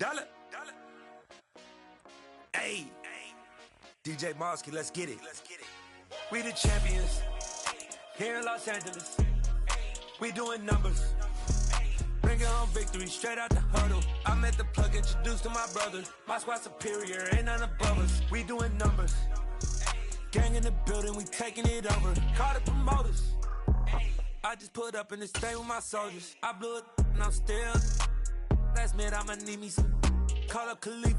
Dollar. Hey, DJ Mosky, let's get it. We the champions here in Los Angeles. We doing numbers. Bringing home victory straight out the huddle. I'm at the plug, introduced to my brothers. My squad superior, ain't none above us. We doing numbers. Gang in the building, we taking it over. Call the promoters. I just put up in this thing with my soldiers. I blew it and I'm still. Last minute I'ma need me some. Call up Khalifa.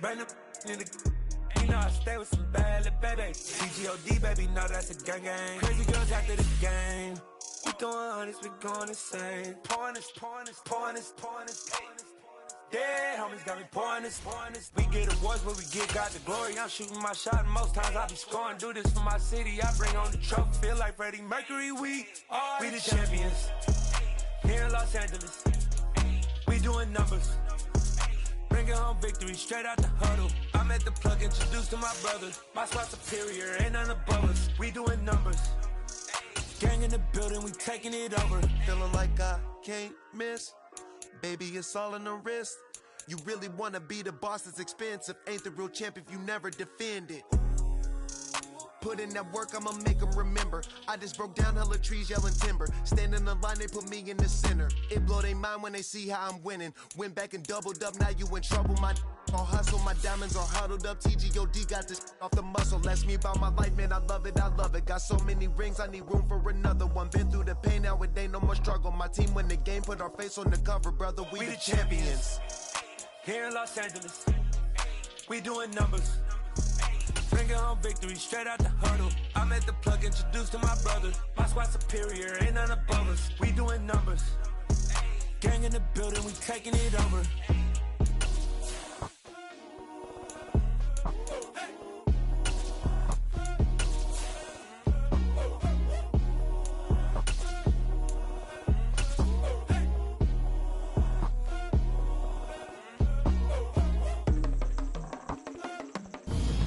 Bring them in the. You know I stay with some bad little baby. CGOD baby, know that's a gang gang. Crazy girls after the game. We doing honest, we going insane. Pouring this. Yeah, homies got me pouring this. We get awards where we get God the glory. I'm shooting my shot and most times I be scoring. Do this for my city, I bring on the trophy. Feel like Freddie Mercury, we the champions here in Los Angeles. We doing numbers. Bringing home victory straight out the huddle. I'm at the plug, introduced to my brothers. My squad superior, ain't none above us. We doing numbers. Gang in the building, we taking it over. Feeling like I can't miss. Baby, it's all in the wrist. You really wanna be the boss, it's expensive. Ain't the real champ if you never defend it. Put in that work, I'ma make them remember. I just broke down hella trees, yelling timber. Stand in the line, they put me in the center. It blow their mind when they see how I'm winning. Went back and doubled up, now you in trouble. My all hustle, my diamonds are huddled up. TGOD got this off the muscle. Ask me about my life, man, I love it. Got so many rings, I need room for another one. Been through the pain, now it ain't no more struggle. My team win the game, put our face on the cover, brother. We the champions. Here in Los Angeles, we doing numbers. Bringing home victory straight out the huddle. I'm at the plug, introduced to my brothers. My squad superior, ain't none above us. We doing numbers. Gang in the building, we taking it over.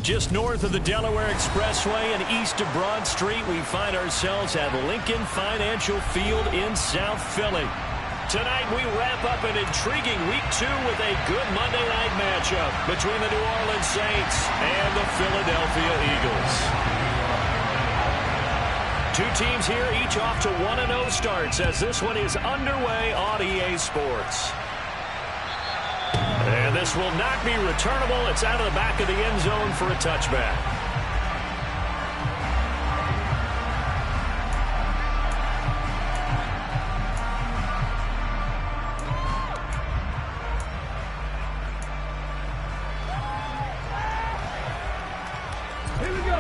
Just north of the Delaware Expressway and east of Broad Street, we find ourselves at Lincoln Financial Field in South Philly. Tonight, we wrap up an intriguing Week 2 with a good Monday night matchup between the New Orleans Saints and the Philadelphia Eagles. Two teams here, each off to 1-0 starts as this one is underway on EA Sports. And this will not be returnable. It's out of the back of the end zone for a touchback. Here we go.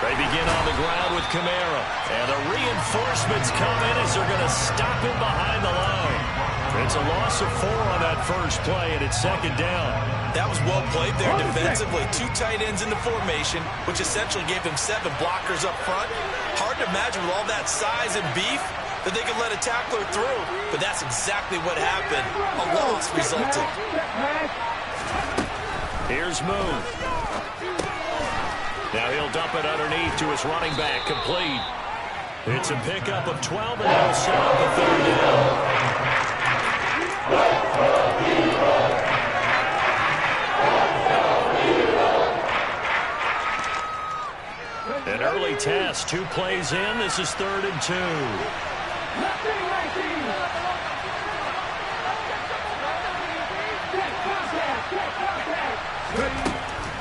They begin on the ground with Kamara. And the reinforcements come in as they're going to stop him behind the line. It's a loss of 4 on that first play, and it's second down. That was well played there defensively. 2 tight ends in the formation, which essentially gave them 7 blockers up front. Hard to imagine with all that size and beef that they could let a tackler through. But that's exactly what happened. A loss resulted. Here's Moon. Now he'll dump it underneath to his running back, complete. It's a pickup of 12, and that'll set up the third down. An early test, 2 plays in. This is 3rd and 2.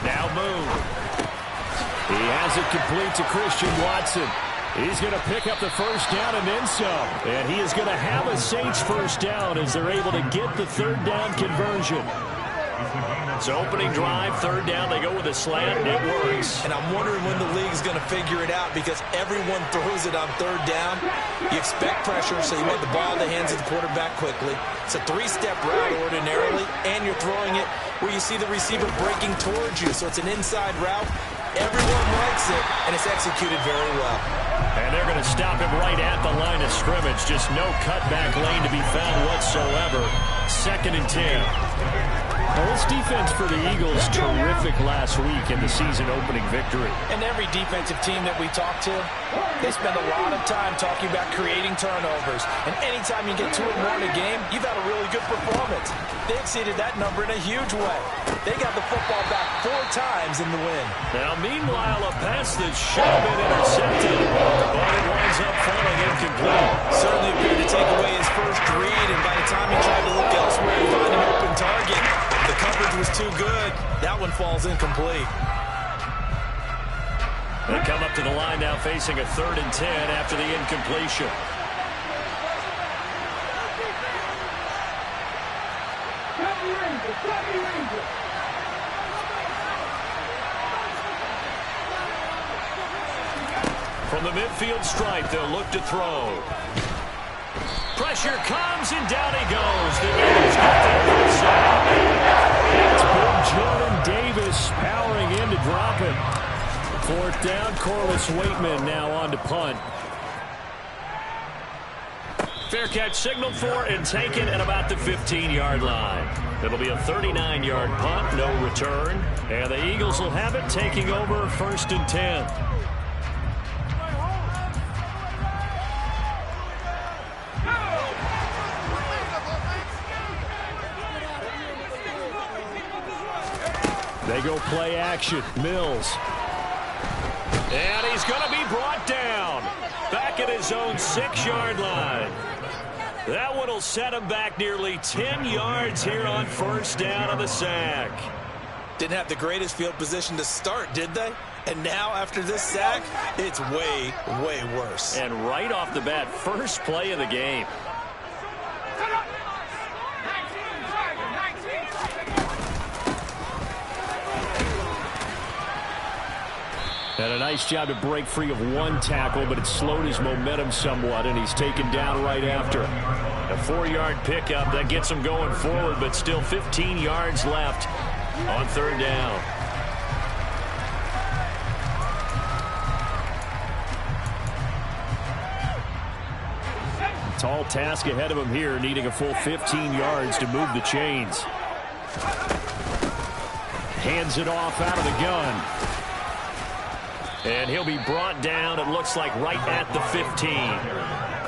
Now Moon. He has it complete to Christian Watson. He's going to pick up the first down and then some. And he is going to have a Saints first down as they're able to get the third down conversion. So opening drive, third down, they go with a slant, and it works. And I'm wondering when the league is going to figure it out because everyone throws it on third down. You expect pressure, so you want the ball in the hands of the quarterback quickly. It's a 3-step route ordinarily, and you're throwing it where you see the receiver breaking towards you. So it's an inside route. Everyone likes it, and it's executed very well. And they're going to stop him right at the line of scrimmage. Just no cutback lane to be found whatsoever. 2nd and 10. Well, this defense for the Eagles, terrific last week in the season-opening victory. And every defensive team that we talk to, they spend a lot of time talking about creating turnovers. And anytime you get 2 or more in a game, you've had a really good performance. They exceeded that number in a huge way. They got the football back 4 times in the win. Now, meanwhile, a pass that should have been intercepted, but it winds up falling incomplete. Certainly appeared to take away his first read, and by the time he tried to look elsewhere and find an open target, the coverage was too good. That one falls incomplete. They come up to the line now facing a 3rd and 10 after the incompletion. From the midfield stripe, they'll look to throw. Pressure comes, and down he goes. The Eagles get there for the sack. It's big Jordan Davis powering in to drop it. 4th down, Corliss Waitman now on to punt. Fair catch signaled for and taken at about the 15-yard line. It'll be a 39-yard punt, no return. And the Eagles will have it, taking over 1st and 10. They go play action. Mills. And he's going to be brought down. Back at his own 6-yard line. That one will set him back nearly 10 yards here on 1st down on the sack. Didn't have the greatest field position to start, did they? And now, after this sack, it's way, way worse. And right off the bat, first play of the game. And a nice job to break free of 1 tackle, but it slowed his momentum somewhat, and he's taken down right after. A 4-yard pickup that gets him going forward, but still 15 yards left on 3rd down. Tall task ahead of him here, needing a full 15 yards to move the chains. Hands it off out of the gun. And he'll be brought down, it looks like, right at the 15.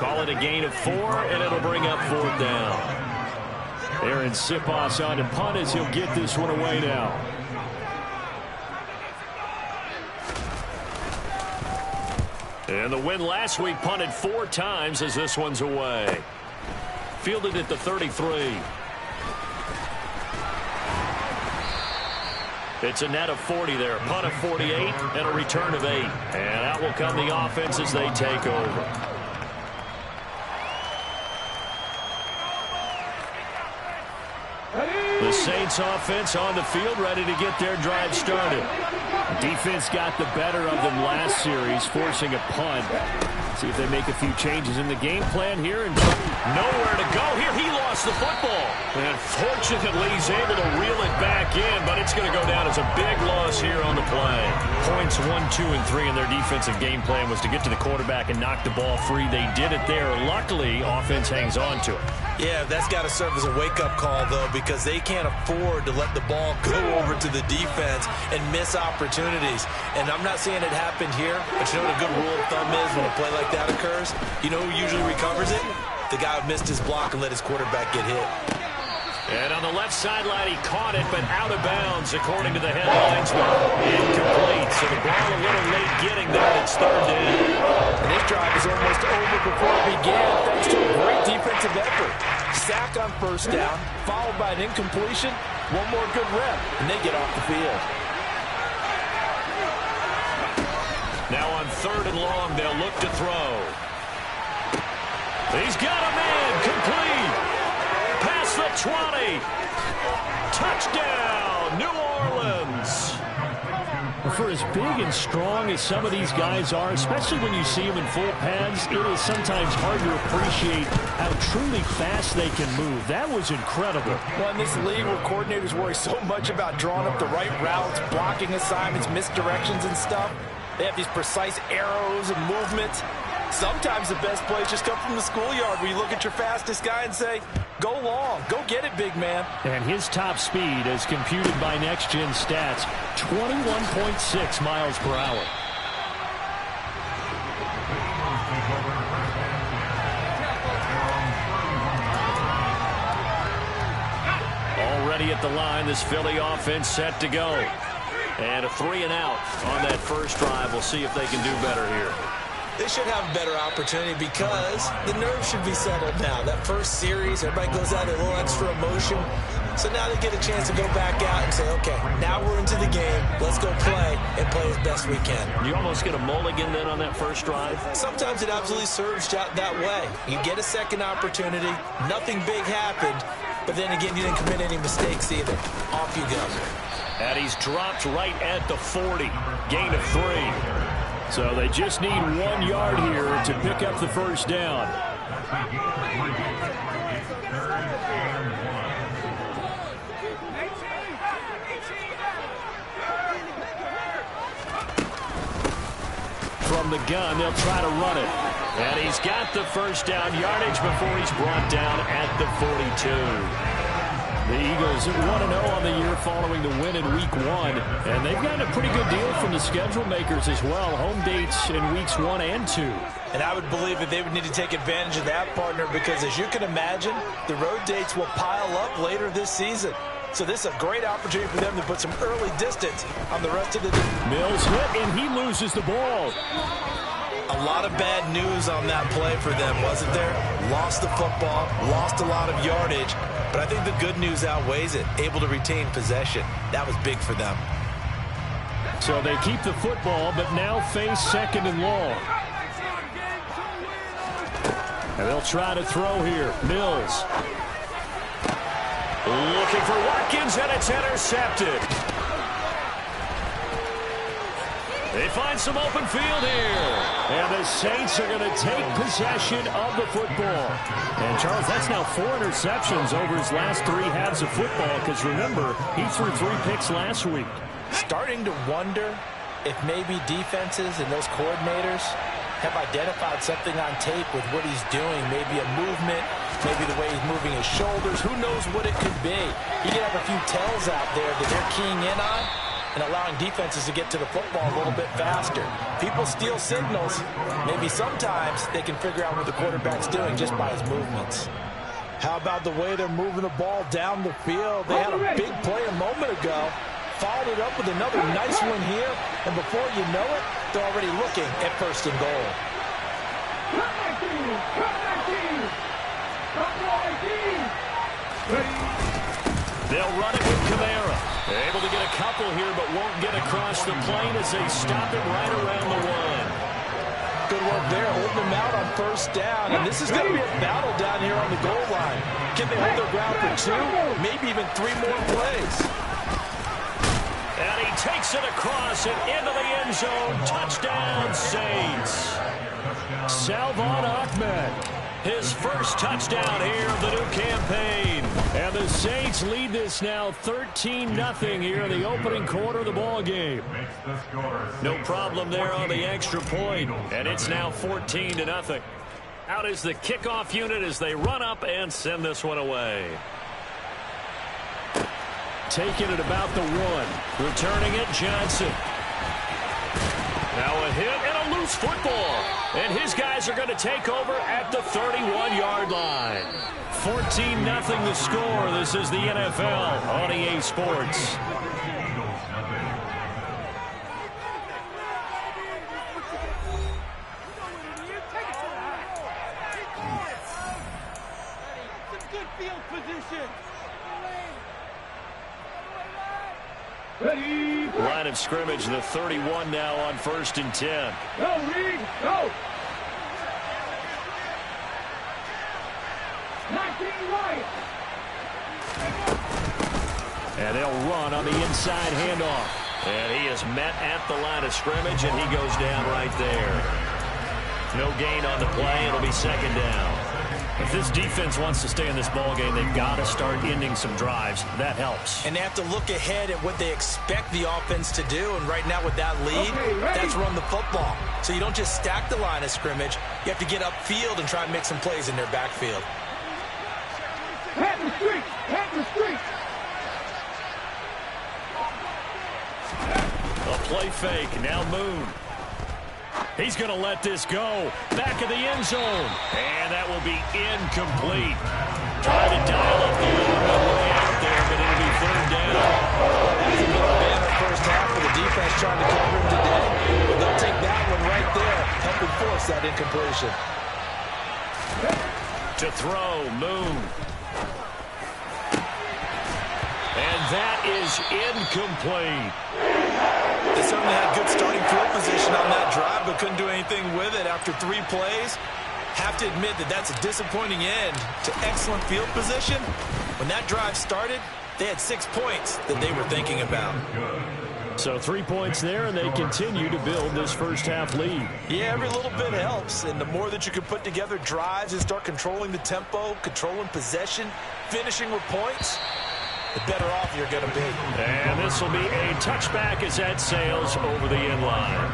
Call it a gain of 4, and it'll bring up 4th down. Aaron Siposs on to punt as he'll get this one away now. And the win last week punted 4 times as this one's away. Fielded at the 33. It's a net of 40 there. Punt of 48 and a return of 8. And out will come the offense as they take over. The Saints offense on the field, ready to get their drive started. Defense got the better of them last series, forcing a punt. See if they make a few changes in the game plan here. And nowhere to go here. He lost the football. And fortunately, he's able to reel it back in, but it's going to go down as a big loss here on the play. Points 1, 2, and 3 in their defensive game plan was to get to the quarterback and knock the ball free. They did it there. Luckily, offense hangs on to it. Yeah, that's got to serve as a wake-up call, though, because they can't afford to let the ball go over to the defense and miss opportunities. And I'm not saying it happened here, but you know what a good rule of thumb is when a play like that occurs? You know who usually recovers it? The guy who missed his block and let his quarterback get hit. And on the left sideline, he caught it, but out of bounds, according to the headlines. Incomplete, so the ball a little late getting there. It's 3rd down. And this drive is almost over before it began, thanks to a great defensive effort. Sack on 1st down, followed by an incompletion. One more good rep, and they get off the field. Now on 3rd and long, they'll look to throw. He's got a man, complete. Past the 20. Touchdown, New Orleans. For as big and strong as some of these guys are, especially when you see them in full pads, it is sometimes hard to appreciate how truly fast they can move. That was incredible. Well, in this league where coordinators worry so much about drawing up the right routes, blocking assignments, misdirections and stuff, they have these precise arrows and movements. Sometimes the best plays just come from the schoolyard where you look at your fastest guy and say, go long, go get it, big man. And his top speed, as computed by Next Gen Stats, 21.6 miles per hour. Already at the line, this Philly offense set to go. And a 3-and-out on that first drive. We'll see if they can do better here. They should have a better opportunity because the nerves should be settled now. That first series, everybody goes out with a little extra emotion. So now they get a chance to go back out and say, okay, now we're into the game. Let's go play and play as best we can. You almost get a mulligan then on that first drive? Sometimes it absolutely serves that way. You get a second opportunity. Nothing big happened. But then again, you didn't commit any mistakes either. Off you go. And he's dropped right at the 40. Gain of 3. So they just need 1 yard here to pick up the first down. From the gun, they'll try to run it. And he's got the first down yardage before he's brought down at the 42. The Eagles 1-0 on the year following the win in Week 1. And they've gotten a pretty good deal from the schedule makers as well. Home dates in Weeks 1 and 2. And I would believe that they would need to take advantage of that, partner, because as you can imagine, the road dates will pile up later this season. So this is a great opportunity for them to put some early distance on the rest of the day. Mills hit, and he loses the ball. A lot of bad news on that play for them, wasn't there? Lost the football, lost a lot of yardage, but I think the good news outweighs it. Able to retain possession. That was big for them. So they keep the football, but now face 2nd and long. And they'll try to throw here. Mills. Looking for Watkins, and it's intercepted. They find some open field here. And the Saints are going to take possession of the football. And, Charles, that's now 4 interceptions over his last 3 halves of football. Because, remember, he threw 3 picks last week. Starting to wonder if maybe defenses and those coordinators have identified something on tape with what he's doing. Maybe a movement, maybe the way he's moving his shoulders. Who knows what it could be? He could have a few tells out there that they're keying in on and allowing defenses to get to the football a little bit faster. People steal signals. Maybe sometimes they can figure out what the quarterback's doing just by his movements. How about the way they're moving the ball down the field? They had a big play a moment ago. Followed it up with another nice one here. And before you know it, they're already looking at 1st and goal. They'll run it with Kamara. They're able to get a couple here, but won't get across the plane as they stop it right around the 1. Good work there, holding them out on 1st down. And this is going to be a battle down here on the goal line. Can they hold their ground for 2, maybe even 3 more plays? And he takes it across and into the end zone. Touchdown, Saints. Salvon Ahmed. His first touchdown here of the new campaign. And the Saints lead this now 13-0 here in the opening quarter of the ball game. No problem there on the extra point. And it's now 14-0. Out is the kickoff unit as they run up and send this one away. Taking it about the 1. Returning it, Johnson. Now a hit and a loose football. And his guys are going to take over at the 31-yard line. 14-0 the score. This is the NFL on EA Sports. Ready. Line of scrimmage, the 31 now on 1st and 10. Go, Reed, go. 19 right. And they'll run on the inside handoff. And he is met at the line of scrimmage, and he goes down right there. No gain on the play. It'll be 2nd down. If this defense wants to stay in this ball game, they've got to start ending some drives. That helps. And they have to look ahead at what they expect the offense to do. And right now with that lead, that's run the football. So you don't just stack the line of scrimmage. You have to get upfield and try and make some plays in their backfield. Head the street! Head the street! A play fake. Now Moon. He's going to let this go. Back of the end zone. And that will be incomplete. Try to dial up the way out there, but it'll be third down. That's a little bad in the first half for the defense trying to cover him today. But they'll take that one right there, helping force that incompletion. To throw, Moon. And that is incomplete. They certainly had good starting field position on that drive, but couldn't do anything with it after 3 plays. Have to admit that that's a disappointing end to excellent field position. When that drive started, they had 6 points that they were thinking about. So 3 points there, and they continue to build this first half lead. Yeah, every little bit helps, and the more that you can put together drives and start controlling the tempo, controlling possession, finishing with points, the better off you're going to be. And this will be a touchback as that sails over the end line.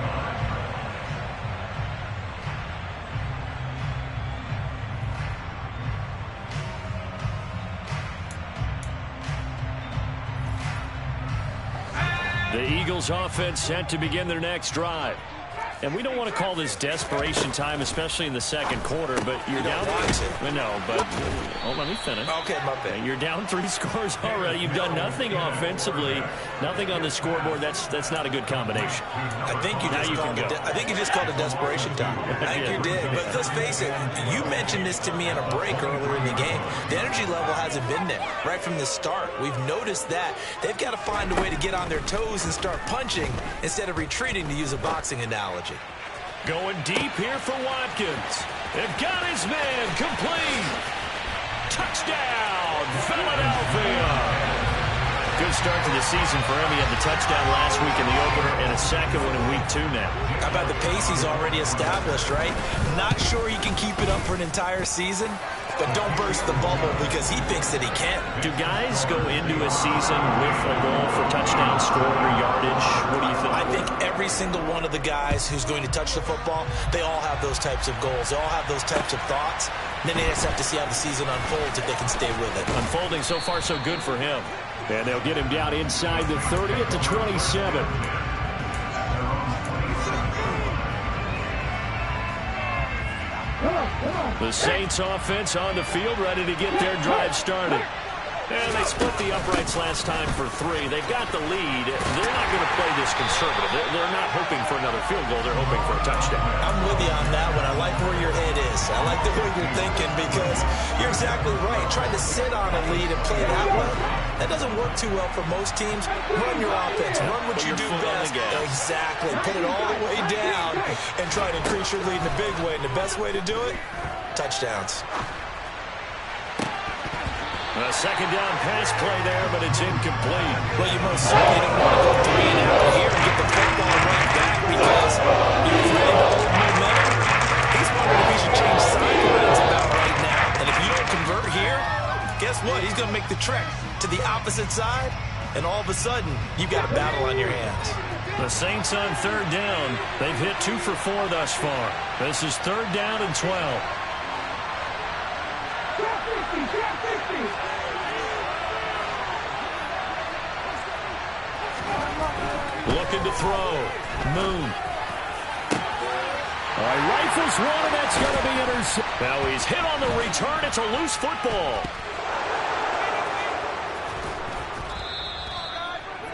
The Eagles offense set to begin their next drive. And we don't want to call this desperation time, especially in the second quarter, but you're down. No, but let me finish. Okay, my bad. You're down 3 scores already. You've done nothing offensively, nothing on the scoreboard. That's not a good combination. I think you just called it desperation time. I think you did. But let's face it, you mentioned this to me in a break earlier in the game. The energy level hasn't been there right from the start. We've noticed that. They've got to find a way to get on their toes and start punching instead of retreating, to use a boxing analogy. Going deep here for Watkins. They've got his man complete. Touchdown, Philadelphia. Good start to the season for him. He had the touchdown last week in the opener and a second one in week 2 now. How about the pace he's already established, right? Not sure he can keep it up for an entire season, but don't burst the bubble because he thinks that he can. Do guys go into a season with a goal for touchdown score or yardage? What do you think? I think every single one of the guys who's going to touch the football, they all have those types of goals. They all have those types of thoughts. And then they just have to see how the season unfolds if they can stay with it. Unfolding so far so good for him. And they'll get him down inside the 30 at the 27. The Saints offense on the field, ready to get their drive started. And they split the uprights last time for 3. They've got the lead. They're not going to play this conservative. They're not hoping for another field goal. They're hoping for a touchdown. I'm with you on that one. I like where your head is. I like the way you're thinking because you're exactly right. Trying to sit on a lead and play that way, that doesn't work too well for most teams. Run your offense. Run what you do best. Exactly. Put it all the way down and try to increase your lead in a big way. And the best way to do it, touchdowns. A second down pass play there, but it's incomplete. Well, you most certainly don't want to go 3 and out here and get the football right back because you're trying to hold momentum. He's wondering if he should change sidelines about right now. And if you don't convert here, guess what? He's going to make the trek to the opposite side, and all of a sudden, you've got a battle on your hands. The Saints on third down. They've hit 2 for 4 thus far. This is third down and 12. Looking to throw. Moon. All right, rifles one, and that's going to be intercepted. Now he's hit on the return. It's a loose football.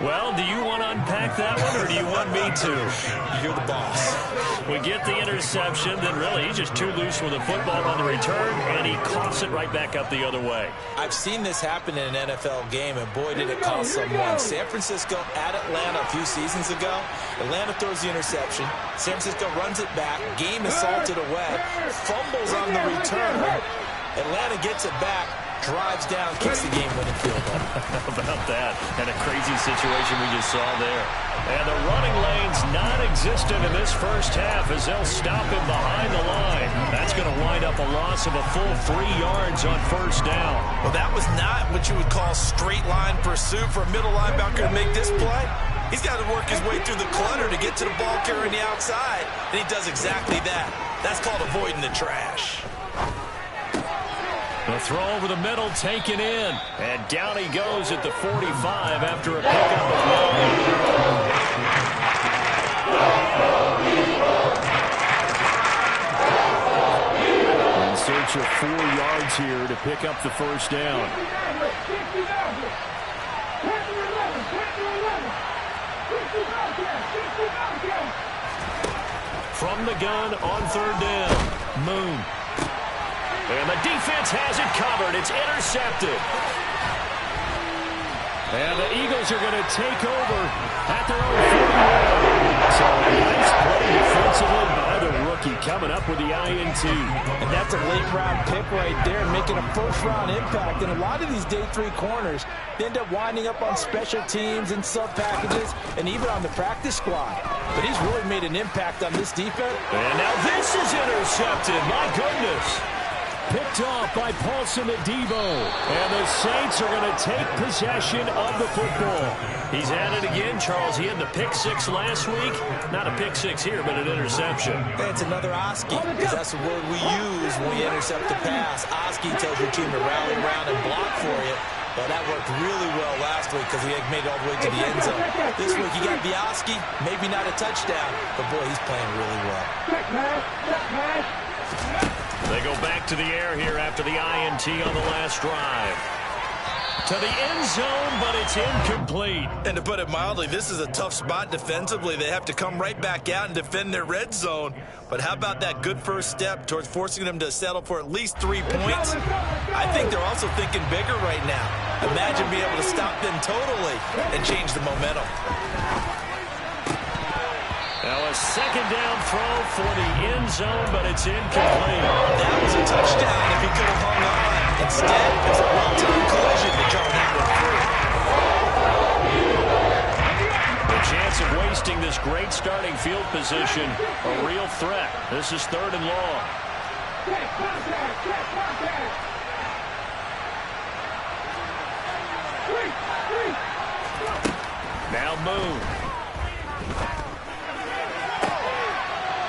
Well, do you want to unpack that one, or do you want me to? You're the boss. We get the interception, then really he's just too loose with the football on the return, and he coughs it right back up the other way. I've seen this happen in an NFL game, and boy, did it cost someone. San Francisco at Atlanta a few seasons ago. Atlanta throws the interception. San Francisco runs it back. Game is salted away. Fumbles on the return. Atlanta gets it back. drives down, kicks the game-winning field goal. How about that? And a crazy situation we just saw there. And the running lane's non-existent in this first half as they'll stop him behind the line. That's going to wind up a loss of a full 3 yards on first down. Well, that was not what you would call straight line pursuit for a middle linebacker to make this play. He's got to work his way through the clutter to get to the ball carrier on the outside, and he does exactly that. That's called avoiding the trash. The throw over the middle taken in, and down he goes at the 45 after a pickup of 9. In search of 4 yards here to pick up the first down. From the gun on third down, Moon. And the defense has it covered. It's intercepted. And the Eagles are going to take over at their own 41. So a nice play defensively by the rookie coming up with the INT. And that's a late-round pick right there, making a first-round impact. And a lot of these day 3 corners end up winding up on special teams and sub-packages and even on the practice squad. But he's really made an impact on this defense. And now this is intercepted. My goodness. Picked off by Paulson Adebo. And the Saints are going to take possession of the football. He's at it again, Charles. He had the pick 6 last week. Not a pick 6 here, but an interception. It's another Oski, because that's the word we use when we intercept the pass. Oski tells your team to rally around and block for you. Well, that worked really well last week because he had made it all the way to the end zone. This week he got Oski, maybe not a touchdown, but boy, he's playing really well. They go back to the air here after the INT on the last drive. To the end zone, but it's incomplete. And to put it mildly, this is a tough spot defensively. They have to come right back out and defend their red zone. But how about that good first step towards forcing them to settle for at least 3 points? I think they're also thinking bigger right now. Imagine being able to stop them totally and change the momentum. Now a second down throw for the end zone, but it's incomplete. That was a touchdown if he could have hung on. Instead, it was a well-timed collision to draw that one free. The chance of wasting this great starting field position, a real threat. This is 3rd and long. Now Moon.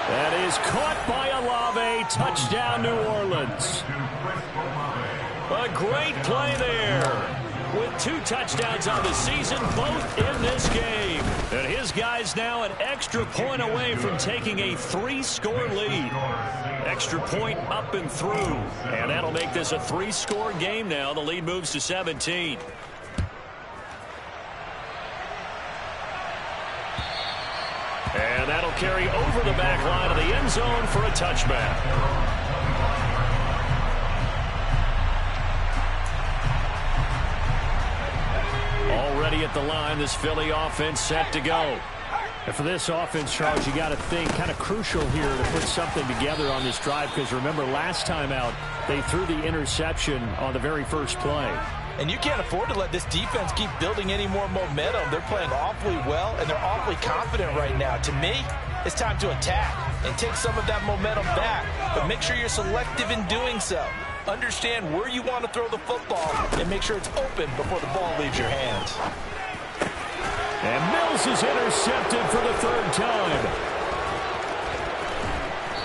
That is caught by Olave. Touchdown, New Orleans. A great play there. With 2 touchdowns on the season, both in this game. And his guys now an extra point away from taking a 3-score lead. Extra point up and through. And that'll make this a 3-score game now. The lead moves to 17. And that'll carry over the back line of the end zone for a touchback. Already at the line, this Philly offense set to go. And for this offense, Charles, you got to think kind of crucial here to put something together on this drive, because remember last time out, they threw the interception on the very first play. And you can't afford to let this defense keep building any more momentum. They're playing awfully well, and they're awfully confident right now. To me, it's time to attack and take some of that momentum back. But make sure you're selective in doing so. Understand where you want to throw the football and make sure it's open before the ball leaves your hands. And Mills is intercepted for the 3rd time.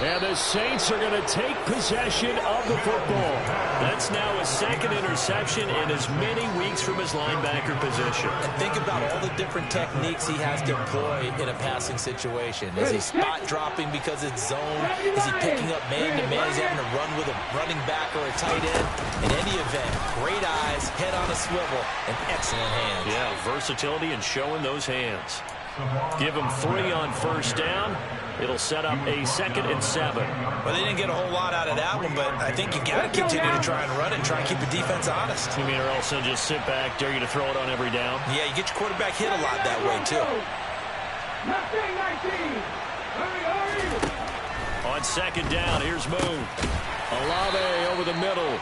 And the Saints are going to take possession of the football. That's now his 2nd interception in as many weeks from his linebacker position. And think about all the different techniques he has to employ in a passing situation. Is he spot dropping because it's zone? Is he picking up man-to-man? Is he having to run with a running back or a tight end? In any event, great eyes, head on a swivel, and excellent hands. Yeah, versatility and showing those hands. Give him 3 on first down. It'll set up a 2nd and 7. Well, they didn't get a whole lot out of that one, but I think you got to continue to try and run it and try and keep the defense honest. You mean, or else they'll just sit back, dare you to throw it on every down? Yeah, you get your quarterback hit a lot that way, too. On 2nd down, here's Moon. Olave over the middle.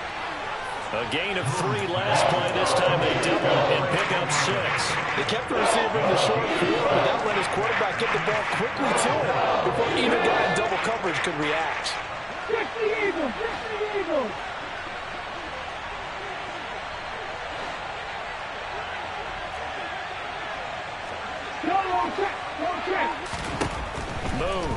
A gain of 3 last play. This time they double it and pick up 6. They kept the receiver in the short field, but that let his quarterback get the ball quickly to him before either guy in double coverage could react. Get the Eagles! Get the Eagles! Go on track! Go on track! Moon.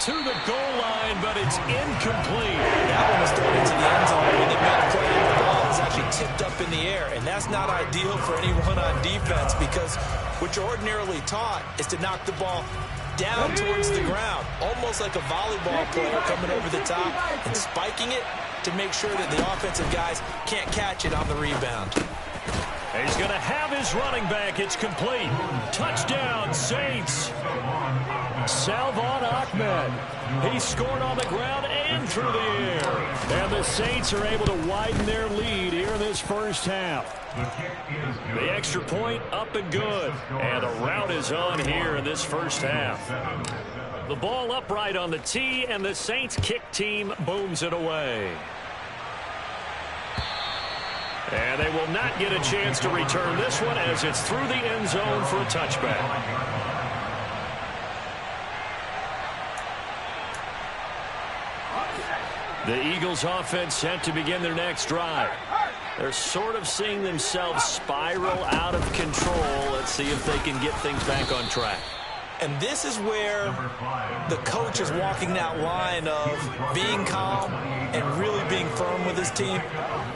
To the goal line, but it's incomplete. That one was thrown into the end zone. And the ball play, the ball is actually tipped up in the air, and that's not ideal for anyone on defense because what you're ordinarily taught is to knock the ball down towards the ground, almost like a volleyball player coming over the top and spiking it to make sure that the offensive guys can't catch it on the rebound. He's going to have his running back. It's complete. Touchdown, Saints. Salvon Ahmed. He scored on the ground and through the air. And the Saints are able to widen their lead here in this first half. The extra point up and good. And a rout is on here in this first half. The ball upright on the tee, and the Saints kick team booms it away. And they will not get a chance to return this one as it's through the end zone for a touchback. The Eagles offense set to begin their next drive. They're sort of seeing themselves spiral out of control. Let's see if they can get things back on track. And this is where the coach is walking that line of being calm and really being firm with his team.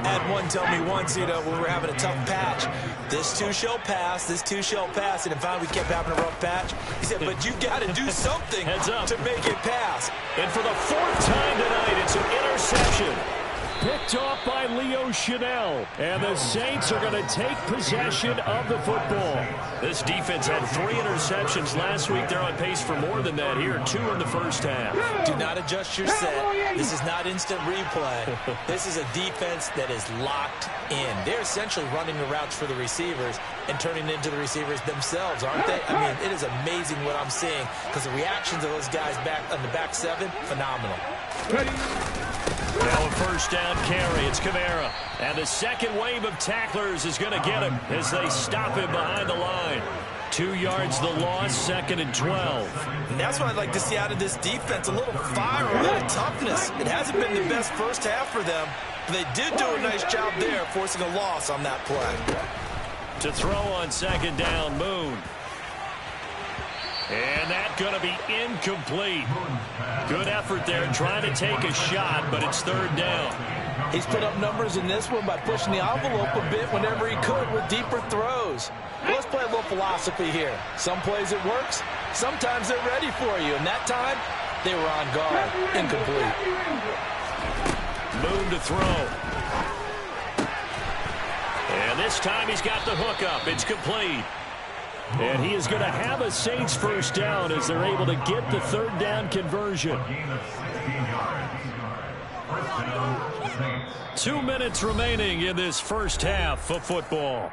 I had one tell me once, when we were having a tough patch, this too shall pass, this too shall pass, and finally we kept having a rough patch. He said, but you got to do something to make it pass. And for the 4th time tonight, it's an interception. Picked off by Leo Chanel. And the Saints are going to take possession of the football. This defense had 3 interceptions last week. They're on pace for more than that here. 2 in the first half. Do not adjust your set. This is not instant replay. This is a defense that is locked in. They're essentially running the routes for the receivers and turning into the receivers themselves, aren't they? I mean, it is amazing what I'm seeing because the reactions of those guys back on the back 7, phenomenal. Ready? Now a first down carry. It's Kamara. And the second wave of tacklers is going to get him as they stop him behind the line. 2 yards the loss, 2nd and 12. And that's what I'd like to see out of this defense. A little fire, a little toughness. It hasn't been the best first half for them. But they did do a nice job there, forcing a loss on that play. To throw on 2nd down, Moon. And that's going to be incomplete. Good effort there trying to take a shot, but it's 3rd down. He's put up numbers in this one by pushing the envelope a bit whenever he could with deeper throws. Well, let's play a little philosophy here. Some plays it works. Sometimes they're ready for you. And that time, they were on guard. Incomplete. Moon to throw. And this time he's got the hook up. It's complete. And he is going to have a Saints first down as they're able to get the 3rd down conversion. 2 minutes remaining in this first half of football.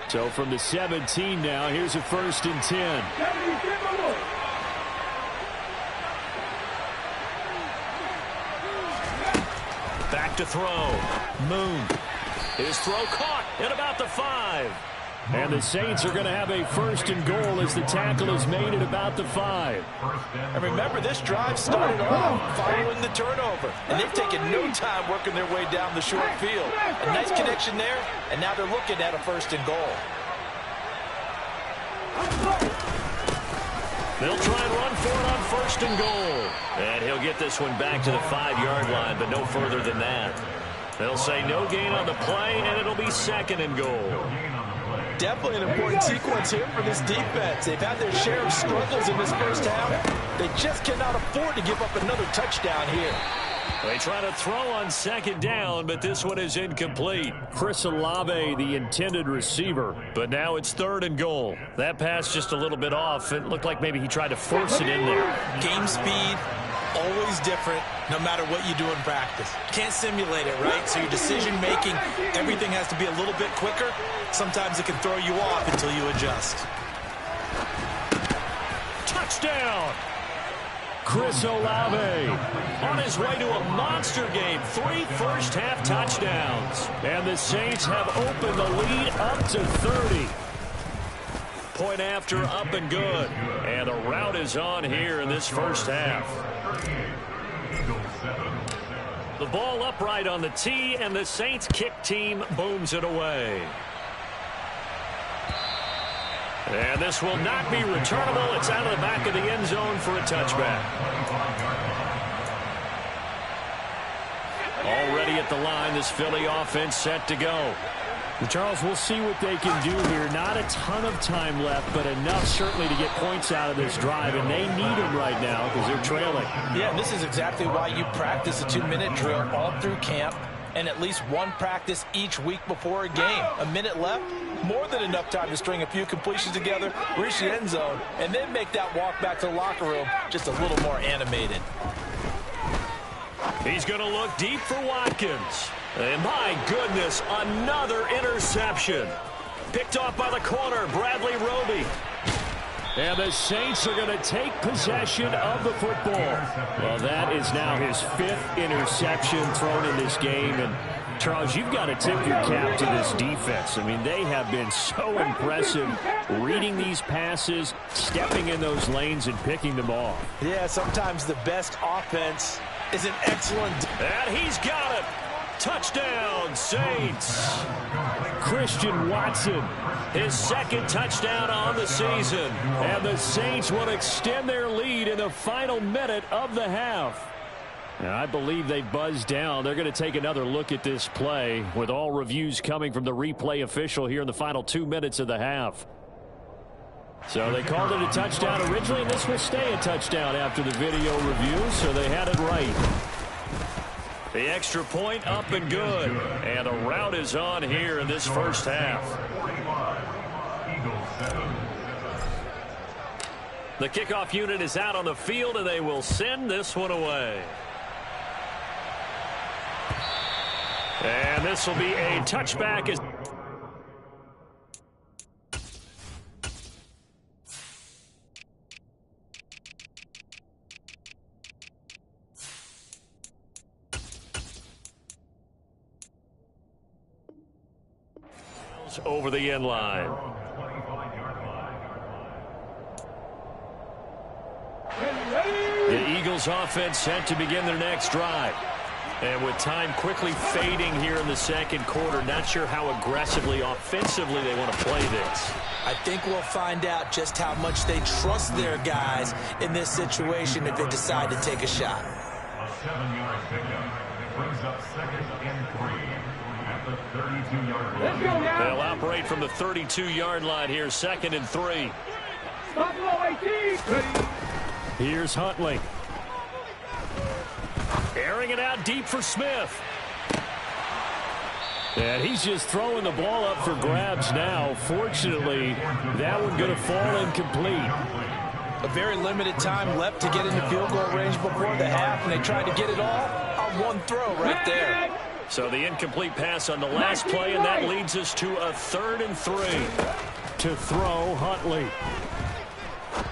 So from the 17 now, here's a 1st and 10. Back to throw. Moon. His throw caught at about the 5. And the Saints are going to have a 1st and goal as the tackle is made at about the 5. And remember, this drive started off following the turnover. And they've taken no time working their way down the short field. A nice connection there, and now they're looking at a 1st and goal. They'll try and run for it on 1st and goal. And he'll get this one back to the 5-yard line, but no further than that. They'll say no gain on the play, and it'll be 2nd and goal. Definitely an important sequence here for this defense. They've had their share of struggles in this first half. They just cannot afford to give up another touchdown here. They try to throw on 2nd down, but this one is incomplete. Chris Olave, the intended receiver, but now it's 3rd and goal. That pass just a little bit off. It looked like maybe he tried to force it in there. Game speed, always different no matter what you do in practice. Can't simulate it, right? So your decision-making, everything has to be a little bit quicker. Sometimes it can throw you off until you adjust. Touchdown! Chris Olave on his way to a monster game. 3 first-half touchdowns. And the Saints have opened the lead up to 30. Point after, up and good. And the route is on here in this first half. The ball upright on the tee, and the Saints kick team booms it away. And this will not be returnable. It's out of the back of the end zone for a touchback. Already at the line, this Philly offense set to go. Well, Charles, we'll see what they can do here. Not a ton of time left, but enough certainly to get points out of this drive, and they need them right now because they're trailing. Yeah, this is exactly why you practice a 2-minute drill all through camp and at least one practice each week before a game. A minute left, more than enough time to string a few completions together, reach the end zone, and then make that walk back to the locker room just a little more animated. He's going to look deep for Watkins. And my goodness, another interception. Picked off by the corner, Bradley Roby. And the Saints are going to take possession of the football. Well, that is now his 5th interception thrown in this game. And, Charles, you've got to tip your cap to this defense. I mean, they have been so impressive reading these passes, stepping in those lanes, and picking them off. Yeah, sometimes the best offense is an excellent... And he's got it. Touchdown, Saints. Christian Watson, his 2nd touchdown on the season. And the Saints will extend their lead in the final minute of the half. And I believe they buzzed down. They're going to take another look at this play with all reviews coming from the replay official here in the final 2 minutes of the half. So they called it a touchdown originally, and this will stay a touchdown after the video review, so they had it right. The extra point up and good. And the route is on here in this first half. The kickoff unit is out on the field, and they will send this one away. And this will be a touchback. Over the end line. The Eagles offense set to begin their next drive. And with time quickly fading here in the second quarter, not sure how aggressively, offensively they want to play this. I think we'll find out just how much they trust their guys in this situation if they decide to take a shot. A 7-yard pickup brings up 2nd and 3 at the 32-yard line. They'll operate from the 32-yard line here, 2nd and 3. Here's Huntley. Airing it out deep for Smith. And he's just throwing the ball up for grabs now. Fortunately, that one going to fall incomplete. A very limited time left to get into field goal range before the half, and they tried to get it all on one throw right there. So the incomplete pass on the last play, and that leads us to a 3rd and 3. To throw, Huntley.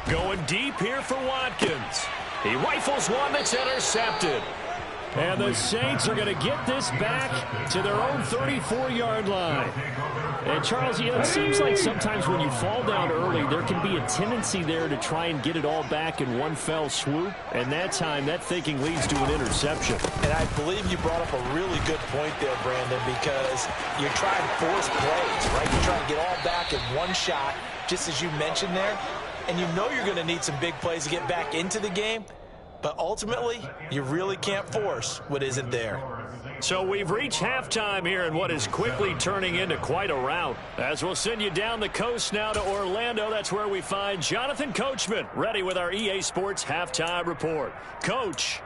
Going deep here for Watkins. He rifles one that's intercepted. And the Saints are going to get this back to their own 34-yard line. And, Charles, you know, it seems like sometimes when you fall down early, there can be a tendency there to try and get it all back in one fell swoop. And that time, that thinking leads to an interception. And I believe you brought up a really good point there, Brandon, because you're trying to force plays, right? You're trying to get all back in one shot, just as you mentioned there. And you know you're going to need some big plays to get back into the game. But ultimately, you really can't force what isn't there. So we've reached halftime here in what is quickly turning into quite a rout. As we'll send you down the coast now to Orlando, that's where we find Jonathan Coachman, ready with our EA Sports Halftime Report. Coach.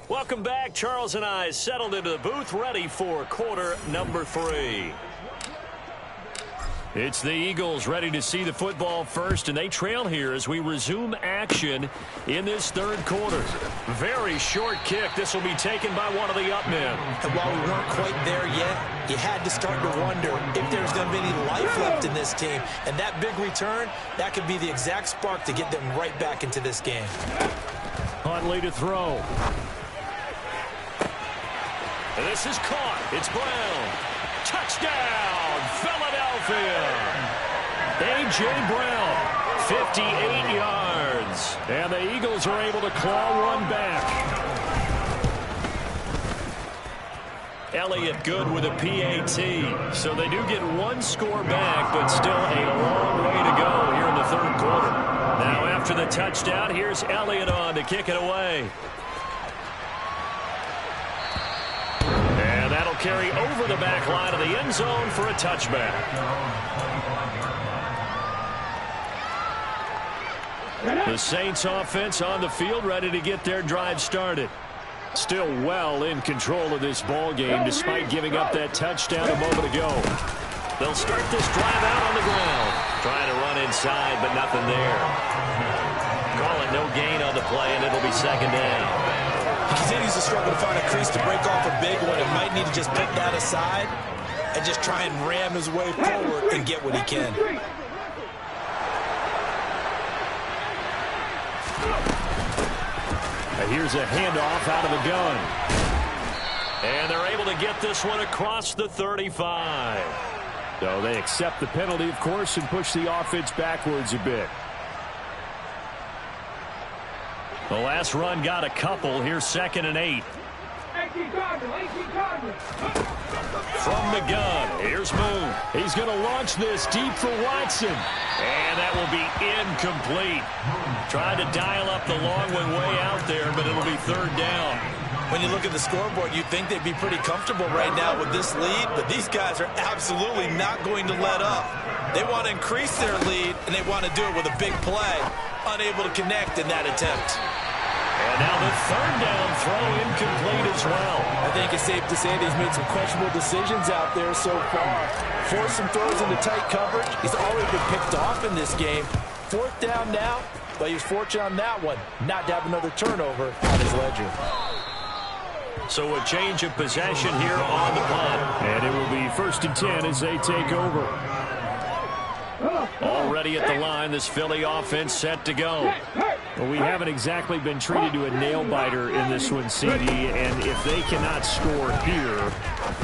Welcome back. Charles and I settled into the booth, ready for quarter number 3. It's the Eagles ready to see the football first, and they trail here as we resume action in this third quarter. Very short kick. This will be taken by one of the up men. And while we weren't quite there yet, you had to start to wonder if there's going to be any life left in this team. And that big return, that could be the exact spark to get them right back into this game. Huntley to throw. And this is caught. It's Brown. Touchdown, Philadelphia. A.J. Brown, 58 yards. And the Eagles are able to claw one back. Elliott good with a PAT. So they do get one score back, but still a long way to go here in the third quarter. Now after the touchdown, here's Elliott on to kick it away. That'll carry over the back line of the end zone for a touchback. The Saints offense on the field ready to get their drive started. Still well in control of this ball game despite giving up that touchdown a moment ago. They'll start this drive out on the ground. Trying to run inside, but nothing there. Call it no gain on the play, and it'll be second down. He continues to struggle to find a crease to break off a big one. It might need to just put that aside and just try and ram his way forward and get what he can. Here's a handoff out of the gun. And they're able to get this one across the 35. So they accept the penalty, of course, and push the offense backwards a bit. The last run got a couple. Here's 2nd and 8. From the gun, here's Moon. He's going to launch this deep for Watson. And that will be incomplete. Tried to dial up the long one way out there, but it'll be third down. When you look at the scoreboard, you'd think they'd be pretty comfortable right now with this lead, but these guys are absolutely not going to let up. They want to increase their lead, and they want to do it with a big play. Unable to connect in that attempt. And now the third down throw incomplete as well. I think it's safe to say that he's made some questionable decisions out there so far. Forced some throws into tight coverage. He's already been picked off in this game. 4th down now, but he was fortunate on that one not to have another turnover on his ledger. So a change of possession here on the punt. And it will be 1st and 10 as they take over. Already at the line, this Philly offense set to go. Well, we haven't exactly been treated to a nail-biter in this one, CD, and if they cannot score here,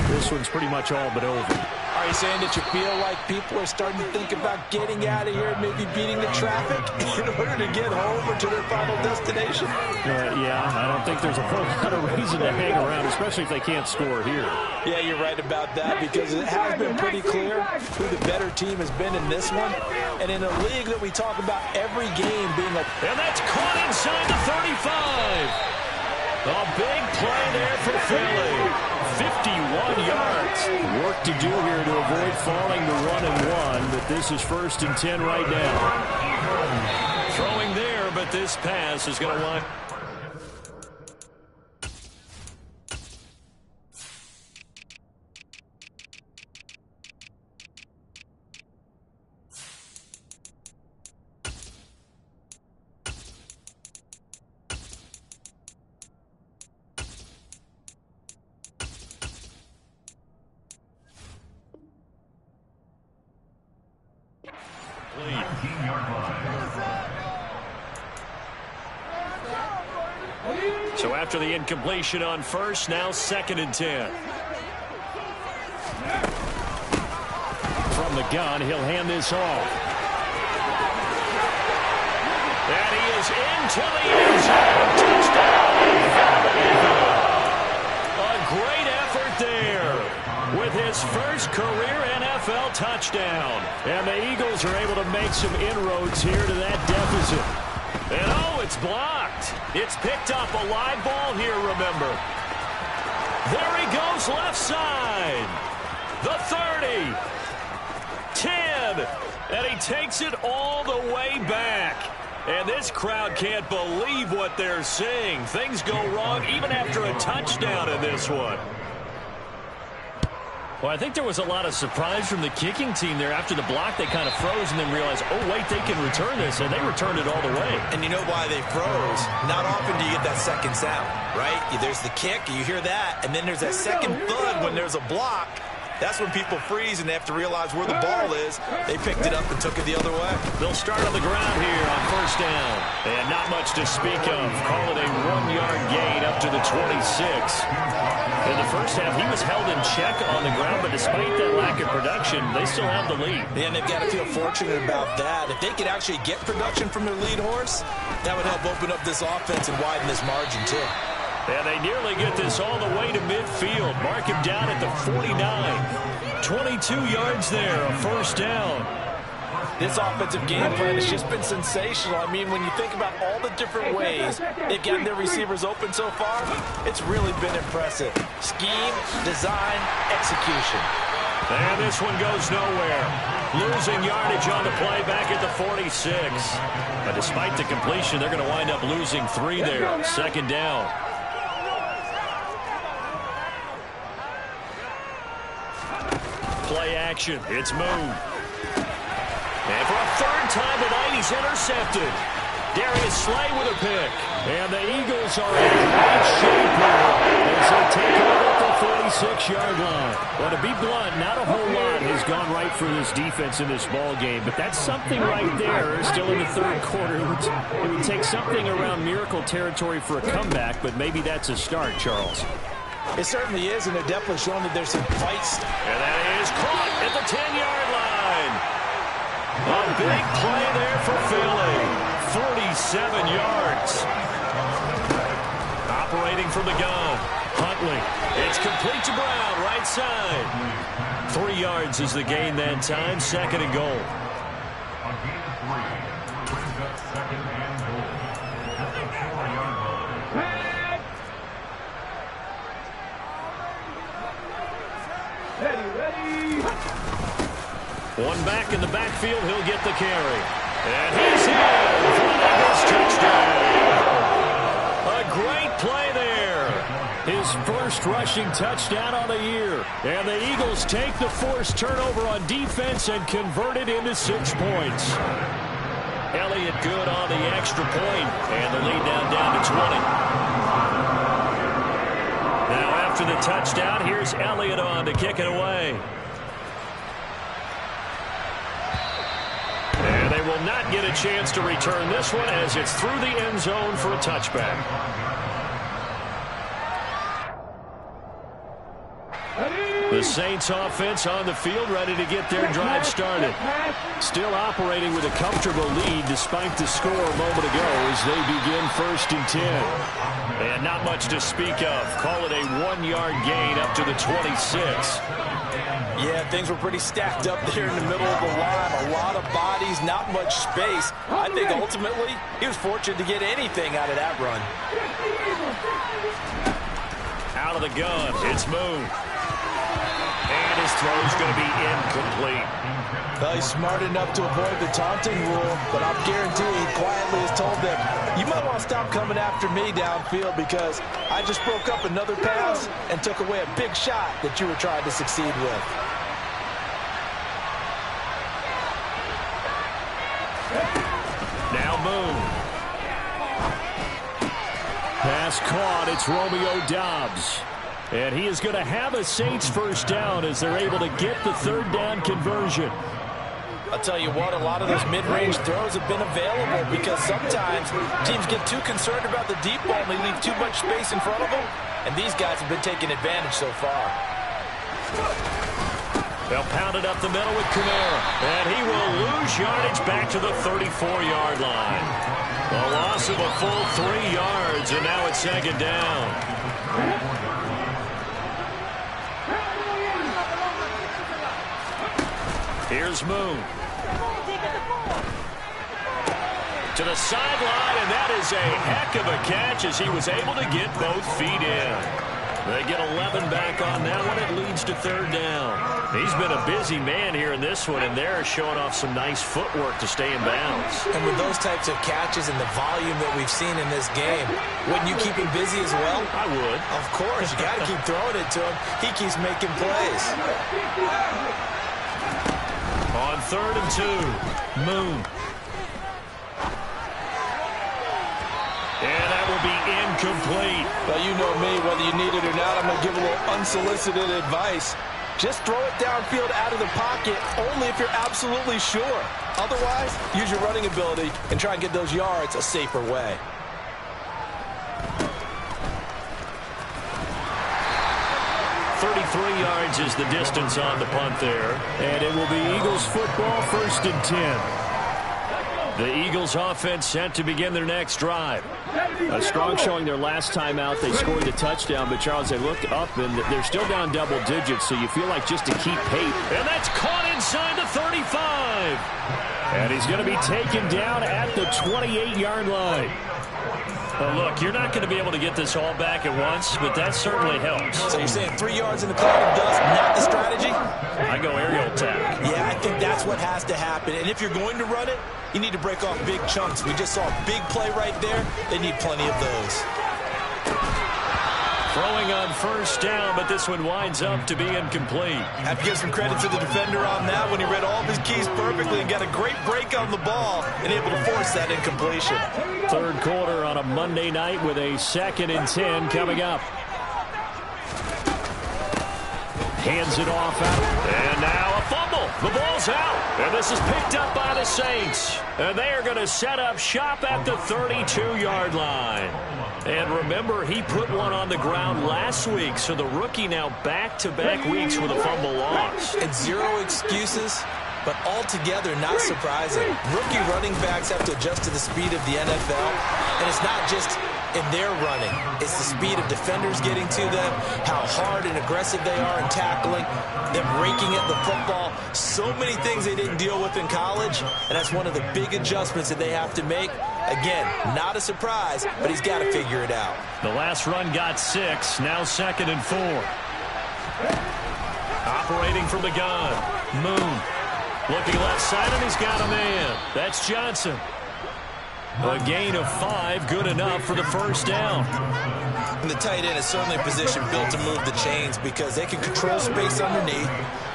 this one's pretty much all but over. Are you saying that you feel like people are starting to think about getting out of here and maybe beating the traffic in order to get home or to their final destination? Yeah, I don't think there's a whole lot of reason to hang around, especially if they can't score here. Yeah, you're right about that because it has been pretty clear who the better team has been in this one. And in a league that we talk about every game being a... And that's caught inside the 35. A big play there for Philly. 51 yards. Work to do here to avoid falling to 1-1, but this is 1st and 10 right now. Throwing there, but this pass is going to line. So after the incompletion on first, now 2nd and 10. From the gun, he'll hand this off. And he is into the end zone. Touchdown. A great effort there with his first career NFL touchdown. And the Eagles are able to make some inroads here to that deficit. And oh, it's blocked. It's picked up a live ball here, remember. There he goes left side. The 30. 10. And he takes it all the way back. And this crowd can't believe what they're seeing. Things go wrong even after a touchdown in this one. Well, I think there was a lot of surprise from the kicking team there. After the block, they kind of froze and then realized, oh, wait, they can return this, and they returned it all the way. And you know why they froze? Not often do you get that second sound, right? There's the kick, you hear that, and then there's that second thud when there's a block. That's when people freeze and they have to realize where the ball is. They picked it up and took it the other way. They'll start on the ground here on first down. And not much to speak of. Call it a 1-yard gain up to the 26. In the first half, he was held in check on the ground, but despite that lack of production, they still have the lead. And they've got to feel fortunate about that. If they could actually get production from their lead horse, that would help open up this offense and widen this margin too. And they nearly get this all the way to midfield. Mark him down at the 49. 22 yards there, a first down. This offensive game plan has just been sensational. I mean, when you think about all the different ways they've gotten their receivers open so far, it's really been impressive. Scheme, design, execution. And this one goes nowhere. Losing yardage on the play back at the 46. But despite the completion, they're going to wind up losing 3 there. Second down. Play action. It's moved. And for a third time tonight, he's intercepted. Darius Slay with a pick. And the Eagles are in great shape now as they take over at the 46-yard line. Well, to be blunt, not a whole lot has gone right for this defense in this ball game, but that's something right there. Still in the third quarter. It would take something around miracle territory for a comeback, but maybe that's a start, Charles. It certainly is, and they're definitely showing that there's some fights. And that is caught at the 10-yard line. A big play there for Philly. 47 yards. Operating from the gun. Huntley. It's complete to Brown, right side. 3 yards is the gain that time. Second and goal. A gain of 3 brings up second and goal at the 4-yard line. One back in the backfield, he'll get the carry. And he's in for the Eagles touchdown. A great play there. His first rushing touchdown on the year. And the Eagles take the forced turnover on defense and convert it into 6 points. Elliott good on the extra point. And the lead down to 20. Now after the touchdown, here's Elliott on to kick it away. And they will not get a chance to return this one as it's through the end zone for a touchback. The Saints offense on the field ready to get their drive started. Still operating with a comfortable lead despite the score a moment ago as they begin 1st and 10. And not much to speak of. Call it a 1-yard gain up to the 26. Yeah, things were pretty stacked up there in the middle of the line. A lot of bodies, not much space. I think ultimately he was fortunate to get anything out of that run. Out of the gun, it's moved. And his throw's going to be incomplete. Well, he's smart enough to avoid the taunting rule, but I'm guaranteeing he quietly has told them, you might want to stop coming after me downfield because I just broke up another pass and took away a big shot that you were trying to succeed with. Now Moon. Pass caught. It's Romeo Doubs. And he is going to have a Saints first down as they're able to get the third down conversion. I'll tell you what, a lot of those mid-range throws have been available because sometimes teams get too concerned about the deep ball and they leave too much space in front of them. And these guys have been taking advantage so far. They'll pound it up the middle with Kamara. And he will lose yardage back to the 34-yard line. A loss of a full 3 yards, and now it's second down. Here's Moon. To the sideline, and that is a heck of a catch as he was able to get both feet in. They get 11 back on that one. It leads to third down. He's been a busy man here in this one, and they're showing off some nice footwork to stay in bounds. And with those types of catches and the volume that we've seen in this game, wouldn't you keep him busy as well? I would. Of course. You got to keep throwing it to him. He keeps making plays. On 3rd and 2, Moon. And that will be incomplete. Well, you know me, whether you need it or not, I'm going to give a little unsolicited advice. Just throw it downfield out of the pocket only if you're absolutely sure. Otherwise, use your running ability and try and get those yards a safer way. Yards is the distance on the punt there. And it will be Eagles football, 1st and 10. The Eagles offense set to begin their next drive. A strong showing their last time out. They scored the touchdown, but Charles, they look up and they're still down double digits, so you feel like just to keep pace. And that's caught inside the 35. And he's going to be taken down at the 28-yard line. Well, look, you're not going to be able to get this all back at once, but that certainly helps. So you're saying 3 yards in the cloud of dust, not the strategy? I go aerial attack. Yeah, I think that's what has to happen. And if you're going to run it, you need to break off big chunks. We just saw a big play right there. They need plenty of those. Throwing on 1st down, but this one winds up to be incomplete. Have to give some credit to the defender on that when he read all of his keys perfectly and got a great break on the ball and able to force that incompletion. 3rd quarter on a Monday night with a 2nd and 10 coming up. Hands it off out. And now a fumble. The ball's out. And this is picked up by the Saints. And they are going to set up shop at the 32-yard line. And remember, he put one on the ground last week, so the rookie now back-to-back weeks with a fumble loss. And 0 excuses, but altogether not surprising. Rookie running backs have to adjust to the speed of the NFL, and it's not just in their running. It's the speed of defenders getting to them, how hard and aggressive they are in tackling, them raking at the football. So many things they didn't deal with in college, and that's one of the big adjustments that they have to make. Again, not a surprise, but he's got to figure it out. The last run got 6, now 2nd and 4. Operating from the gun, Moon. Looking left side, and he's got a man. That's Johnson. A gain of 5, good enough for the 1st down. And the tight end is certainly a position built to move the chains because they can control space underneath.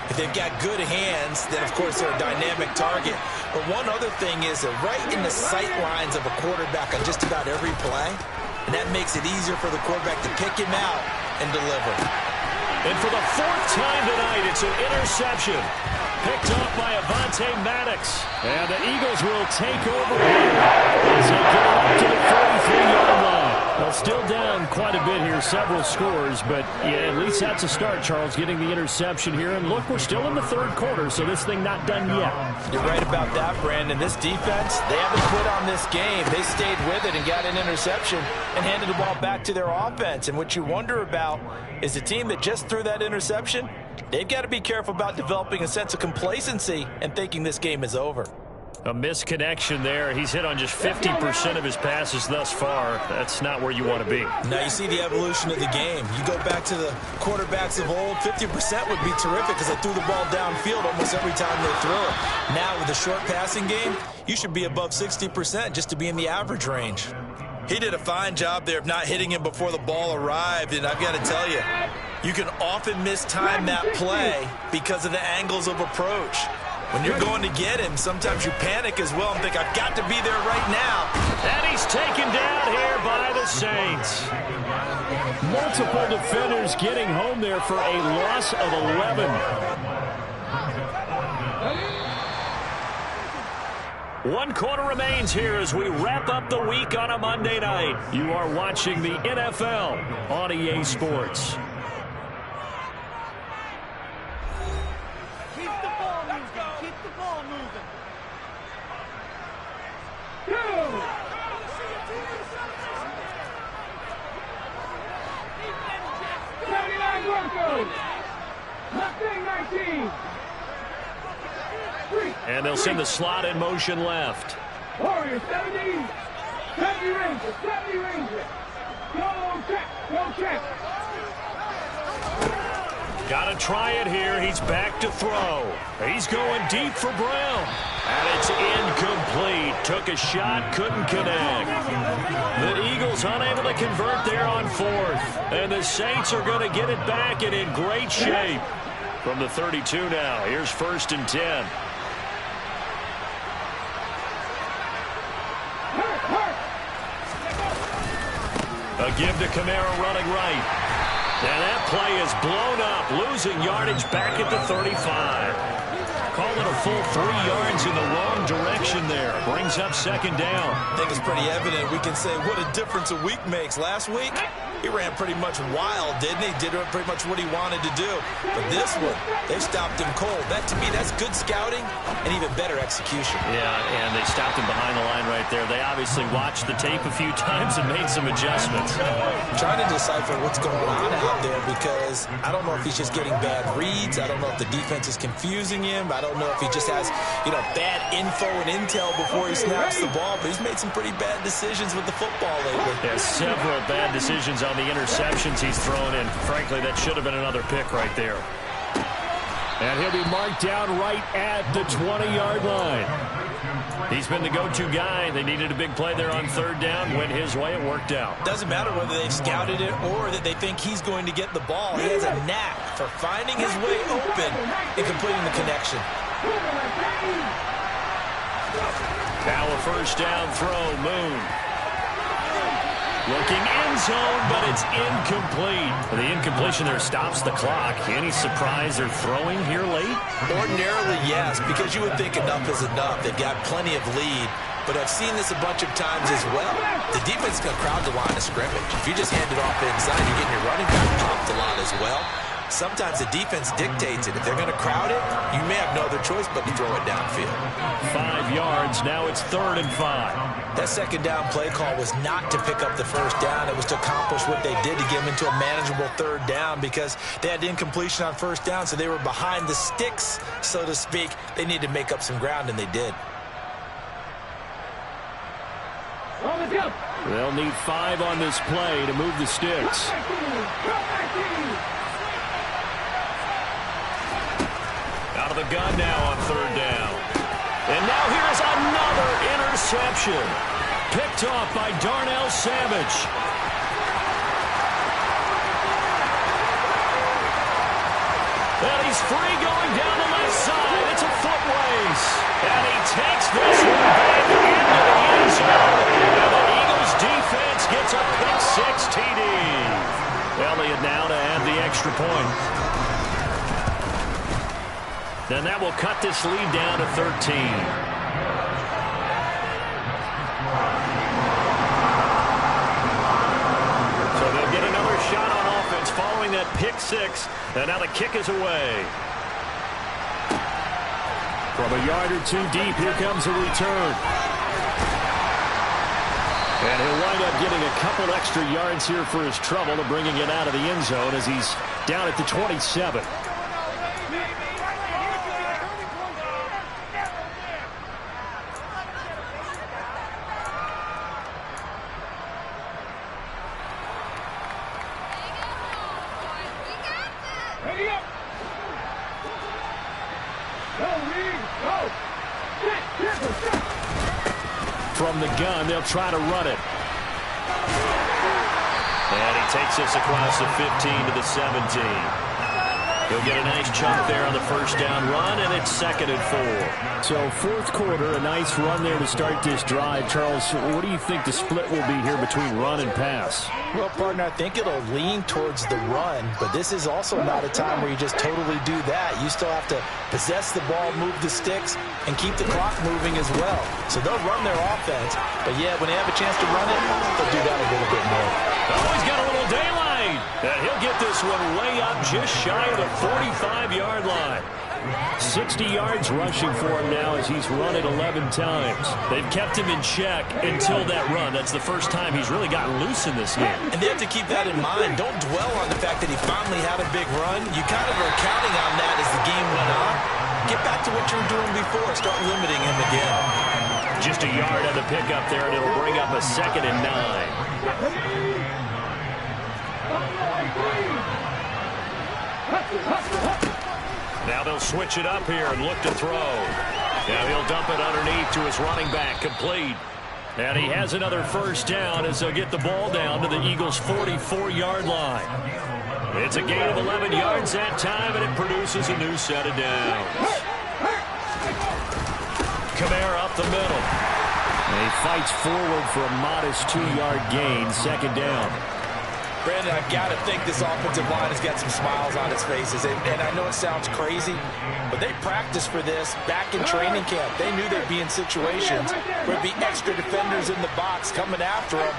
If they've got good hands, then, of course, they're a dynamic target. But one other thing is they're right in the sight lines of a quarterback on just about every play, and that makes it easier for the quarterback to pick him out and deliver. And for the 4th time tonight, it's an interception. Picked off by Avonte Maddox. And the Eagles will take over here as they get up to the 43-yard line. Well, still down quite a bit here, several scores, but yeah, at least that's a start, Charles, getting the interception here. And look, we're still in the 3rd quarter, so this thing not done yet. You're right about that, Brandon. This defense, they haven't quit on this game. They stayed with it and got an interception and handed the ball back to their offense. And what you wonder about is the team that just threw that interception, they've got to be careful about developing a sense of complacency and thinking this game is over. A misconnection there. He's hit on just 50% of his passes thus far. That's not where you want to be. Now you see the evolution of the game. You go back to the quarterbacks of old, 50% would be terrific because they threw the ball downfield almost every time they threw it. Now with the short passing game, you should be above 60% just to be in the average range. He did a fine job there of not hitting him before the ball arrived, and I've got to tell you, you can often mistime that play because of the angles of approach. When you're going to get him, sometimes you panic as well and think, I've got to be there right now. And he's taken down here by the Saints. Multiple defenders getting home there for a loss of 11. One quarter remains here as we wrap up the week on a Monday night. You are watching the NFL on EA Sports. And they'll send the slot in motion left. Warriors 70, 70 Rangers, 70 Rangers. Go check, go check. Got to try it here. He's back to throw. He's going deep for Brown. And it's incomplete. Took a shot, couldn't connect. The Eagles unable to convert there on fourth. And the Saints are going to get it back and in great shape. From the 32 now, here's 1st and 10. A give to Kamara running right. And that play is blown up, losing yardage back at the 35. Call it a full 3 yards in the wrong direction there. Brings up 2nd down. I think it's pretty evident. We can say what a difference a week makes. Last week, he ran pretty much wild, didn't he? Did pretty much what he wanted to do. But this one, they stopped him cold. That, to me, that's good scouting and even better execution. Yeah, and they stopped him behind the line right there. They obviously watched the tape a few times and made some adjustments. I'm trying to decipher what's going on out there because I don't know if he's just getting bad reads. I don't know if the defense is confusing him. I don't know if he just has, bad info and intel before he snaps the ball. But he's made some pretty bad decisions with the football lately. Yeah, several bad decisions on the interceptions he's thrown in. Frankly, that should have been another pick right there. And he'll be marked down right at the 20-yard line. He's been the go-to guy. They needed a big play there on 3rd down. Went his way. It worked out. Doesn't matter whether they've scouted it or that they think he's going to get the ball. He has a knack for finding his way open and completing the connection. Now a 1st down throw. Moon. Looking end zone, but it's incomplete. The incompletion there stops the clock. Any surprise they're throwing here late? Ordinarily, yes, because you would think enough is enough. They've got plenty of lead, but I've seen this a bunch of times as well. The defense is going to crowd the line of scrimmage. If you just hand it off inside, you're getting your running back popped a lot as well. Sometimes the defense dictates it. If they're going to crowd it, you may have no other choice but to throw it downfield. 5 yards. Now it's 3rd and 5. That 2nd down play call was not to pick up the 1st down. It was to accomplish what they did to get them into a manageable 3rd down because they had incompletion on 1st down, so they were behind the sticks, so to speak. They needed to make up some ground, and they did. They'll need 5 on this play to move the sticks. Out of the gun now on 3rd down. And now here's another interception. Picked off by Darnell Savage. And he's free going down the left side. It's a foot race. And he takes this one back into the end zone. And the Eagles defense gets a pick 6 TD. Elliott now to add the extra point. Then that will cut this lead down to 13. So they'll get another shot on offense following that pick 6. And now the kick is away. From a yard or 2 deep, here comes a return. And he'll wind up getting a couple extra yards here for his trouble to bringing it out of the end zone as he's down at the 27. From the gun, they'll try to run it. And he takes us across the 15 to the 17. He'll get a nice chunk there on the 1st down run, and it's 2nd and 4. So 4th quarter, a nice run there to start this drive. Charles, what do you think the split will be here between run and pass? Well, partner, I think it'll lean towards the run, but this is also not a time where you just totally do that. You still have to possess the ball, move the sticks, and keep the clock moving as well. So they'll run their offense, but yeah, when they have a chance to run it, they'll do that a little bit more. Oh, he's got a little daylight. And he'll get this one way up just shy of the 45-yard line. 60 yards rushing for him now as he's run it 11 times. They've kept him in check until that run. That's the first time he's really gotten loose in this game. And they have to keep that in mind. Don't dwell on the fact that he finally had a big run. You kind of are counting on that as the game went on. Get back to what you were doing before. Start limiting him again. Just a yard on the pickup there, and it'll bring up a 2nd and 9. Now they'll switch it up here and look to throw. Now he'll dump it underneath to his running back, complete. And he has another first down as they'll get the ball down to the Eagles' 44-yard line. It's a gain of 11 yards that time, and it produces a new set of downs. Kamara up the middle. And he fights forward for a modest 2-yard gain, second down. Brandon, I've got to think this offensive line has got some smiles on its faces. And I know it sounds crazy, but they practiced for this back in training camp. They knew they'd be in situations where there'd be extra defenders in the box coming after them,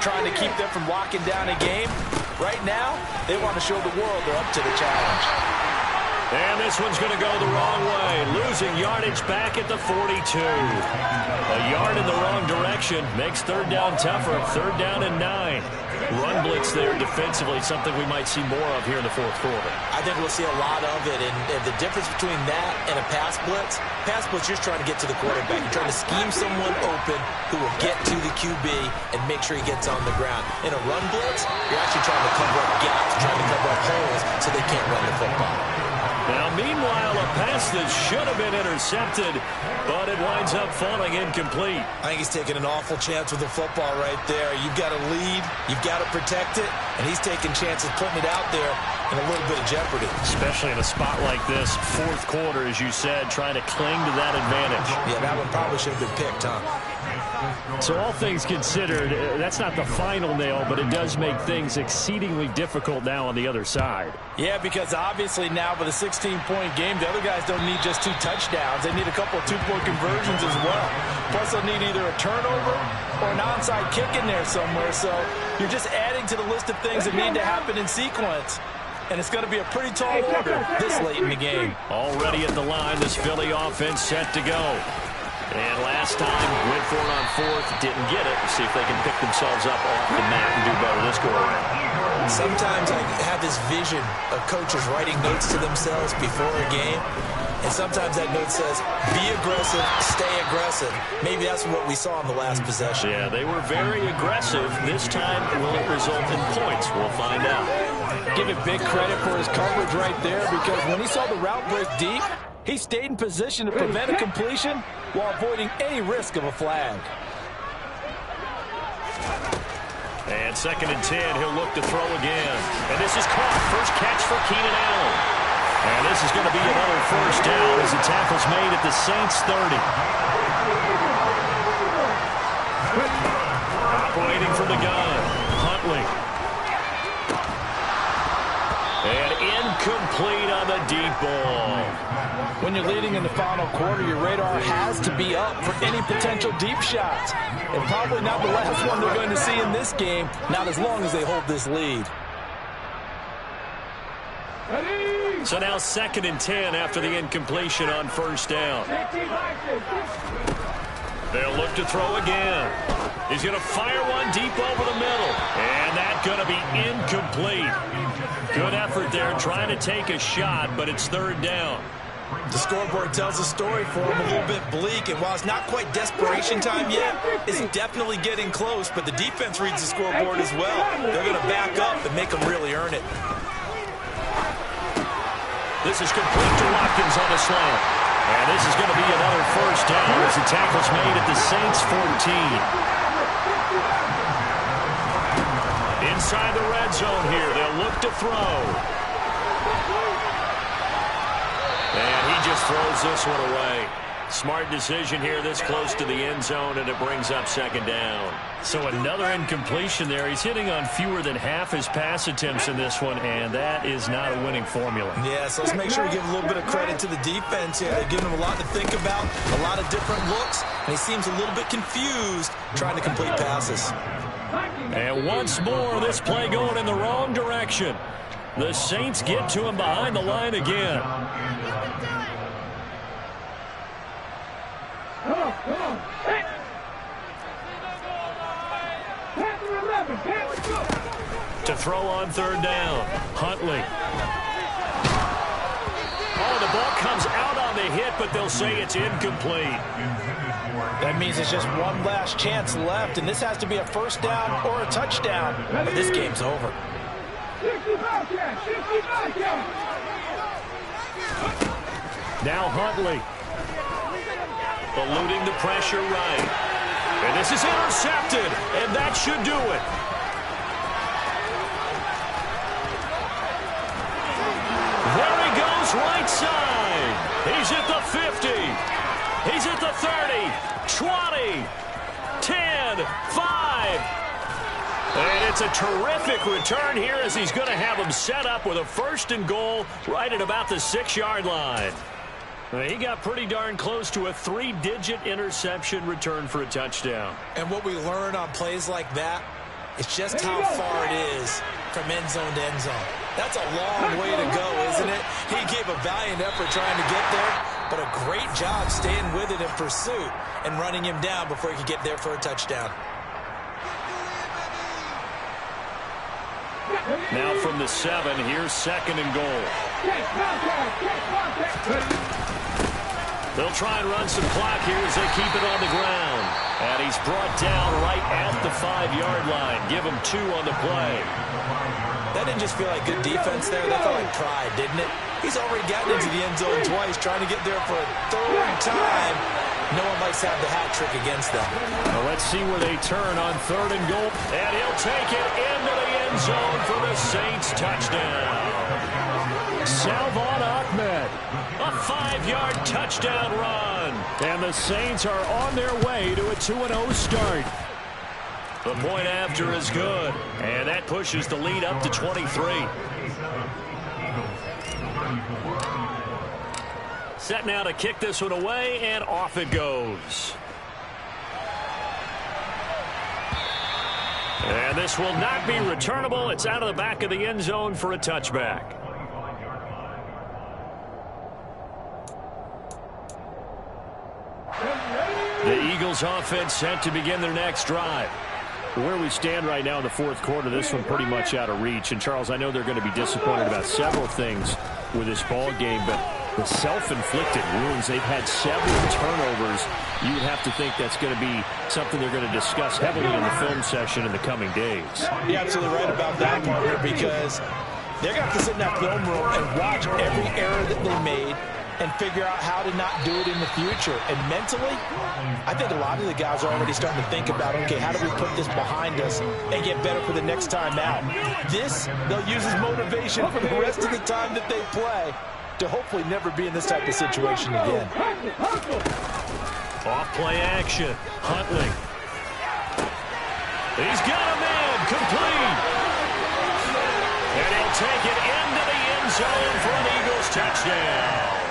trying to keep them from locking down a game. Right now, they want to show the world they're up to the challenge. And this one's going to go the wrong way. Losing yardage back at the 42. A yard in the wrong direction makes third down tougher. Third down and 9. Run blitz there defensively, something we might see more of here in the fourth quarter. I think we'll see a lot of it, and the difference between that and a pass blitz, you're trying to get to the quarterback. You're trying to scheme someone open who will get to the QB and make sure he gets on the ground. In a run blitz, you're actually trying to cover up gaps, trying to cover up holes so they can't run the football. Now, meanwhile, a pass that should have been intercepted, but it winds up falling incomplete. I think he's taking an awful chance with the football right there. You've got to lead, you've got to protect it, and he's taking chances putting it out there in a little bit of jeopardy. Especially in a spot like this, fourth quarter, as you said, trying to cling to that advantage. Yeah, that one probably should have been picked, huh? So all things considered, that's not the final nail, but it does make things exceedingly difficult now on the other side. Yeah, because obviously now with a 16-point game, the other guys don't need just 2 touchdowns. They need a couple of 2-point conversions as well. Plus, they'll need either a turnover or an onside kick in there somewhere. So you're just adding to the list of things that need to happen in sequence. And it's going to be a pretty tall order this late in the game. Already at the line, this Philly offense set to go. And last time, went for it on fourth, didn't get it. See if they can pick themselves up off the mat and do better this go-around. Sometimes I have this vision of coaches writing notes to themselves before a game. And sometimes that note says, be aggressive, stay aggressive. Maybe that's what we saw in the last possession. Yeah, they were very aggressive. This time, will it result in points? We'll find out. Give it big credit for his coverage right there, because when he saw the route break deep, he stayed in position to prevent a completion while avoiding any risk of a flag. And 2nd and 10, he'll look to throw again. And this is caught. First catch for Keenan Allen. And this is going to be another first down as the tackle's made at the Saints 30. Operating from the gun, Huntley. And incomplete on the deep ball. When you're leading in the final quarter, your radar has to be up for any potential deep shots. And probably not the last one they're going to see in this game, not as long as they hold this lead. So now 2nd and 10 after the incompletion on first down. They'll look to throw again. He's going to fire one deep over the middle. And that's going to be incomplete. Good effort there trying to take a shot, but it's third down. The scoreboard tells a story for him, a little bit bleak, and while it's not quite desperation time yet, it's definitely getting close, but the defense reads the scoreboard as well. They're going to back up and make them really earn it. This is complete to Watkins on a slant. And this is going to be another first down as the tackle's made at the Saints 14. Inside the red zone here, they'll look to throw. And he just throws this one away. Smart decision here this close to the end zone, and it brings up second down. So another incompletion there. He's hitting on fewer than half his pass attempts in this one, and that is not a winning formula. Yeah, so let's make sure we give a little bit of credit to the defense here. They're giving him a lot to think about, a lot of different looks, and he seems a little bit confused trying to complete passes. And once more, this play going in the wrong direction. The Saints get to him behind the line again. To throw on third down, Huntley. Oh, the ball comes out on the hit, but they'll say it's incomplete. That means it's just one last chance left, and this has to be a first down or a touchdown, but this game's over. 65 yards, 65 yards. Now Huntley. Eluding the pressure right. And this is intercepted, and that should do it. There he goes, right side. He's at the 50. He's at the 30, 20, 10, 5. And it's a terrific return here as he's going to have him set up with a 1st and goal right at about the 6-yard line. He got pretty darn close to a 3-digit interception return for a touchdown. And what we learn on plays like that, it's just how far it is from end zone to end zone. That's a long way to go, isn't it? He gave a valiant effort trying to get there, but a great job staying with it in pursuit and running him down before he could get there for a touchdown. Now from the 7, here's 2nd and goal. They'll try and run some clock here as they keep it on the ground. And he's brought down right at the 5-yard line. Give him 2 on the play. That didn't just feel like good defense there. That felt like pride, didn't it? He's already gotten into the end zone twice, trying to get there for a 3rd time. No one likes to have the hat trick against them. Well, let's see where they turn on 3rd and goal. And he'll take it into the end zone for the Saints touchdown. Salvon Ahmed, a 5-yard touchdown run. And the Saints are on their way to a 2-0 start. The point after is good. And that pushes the lead up to 23. Set now to kick this one away, and off it goes. And this will not be returnable. It's out of the back of the end zone for a touchback. The Eagles offense set to begin their next drive. Where we stand right now in the 4th quarter, this one pretty much out of reach. And, Charles, I know they're going to be disappointed about several things with this ball game, but the self-inflicted wounds, they've had several turnovers. You would have to think that's going to be something they're going to discuss heavily in the film session in the coming days. You're absolutely right about that, partner, because they're going to have to sit in that film room and watch every error that they made and figure out how to not do it in the future. And mentally, I think a lot of the guys are already starting to think about, okay, how do we put this behind us and get better for the next time out? This, they'll use as motivation for the rest of the time that they play to hopefully never be in this type of situation again. Off play action. Huntley. He's got a man. Complete. And he'll take it into the end zone for an Eagles touchdown.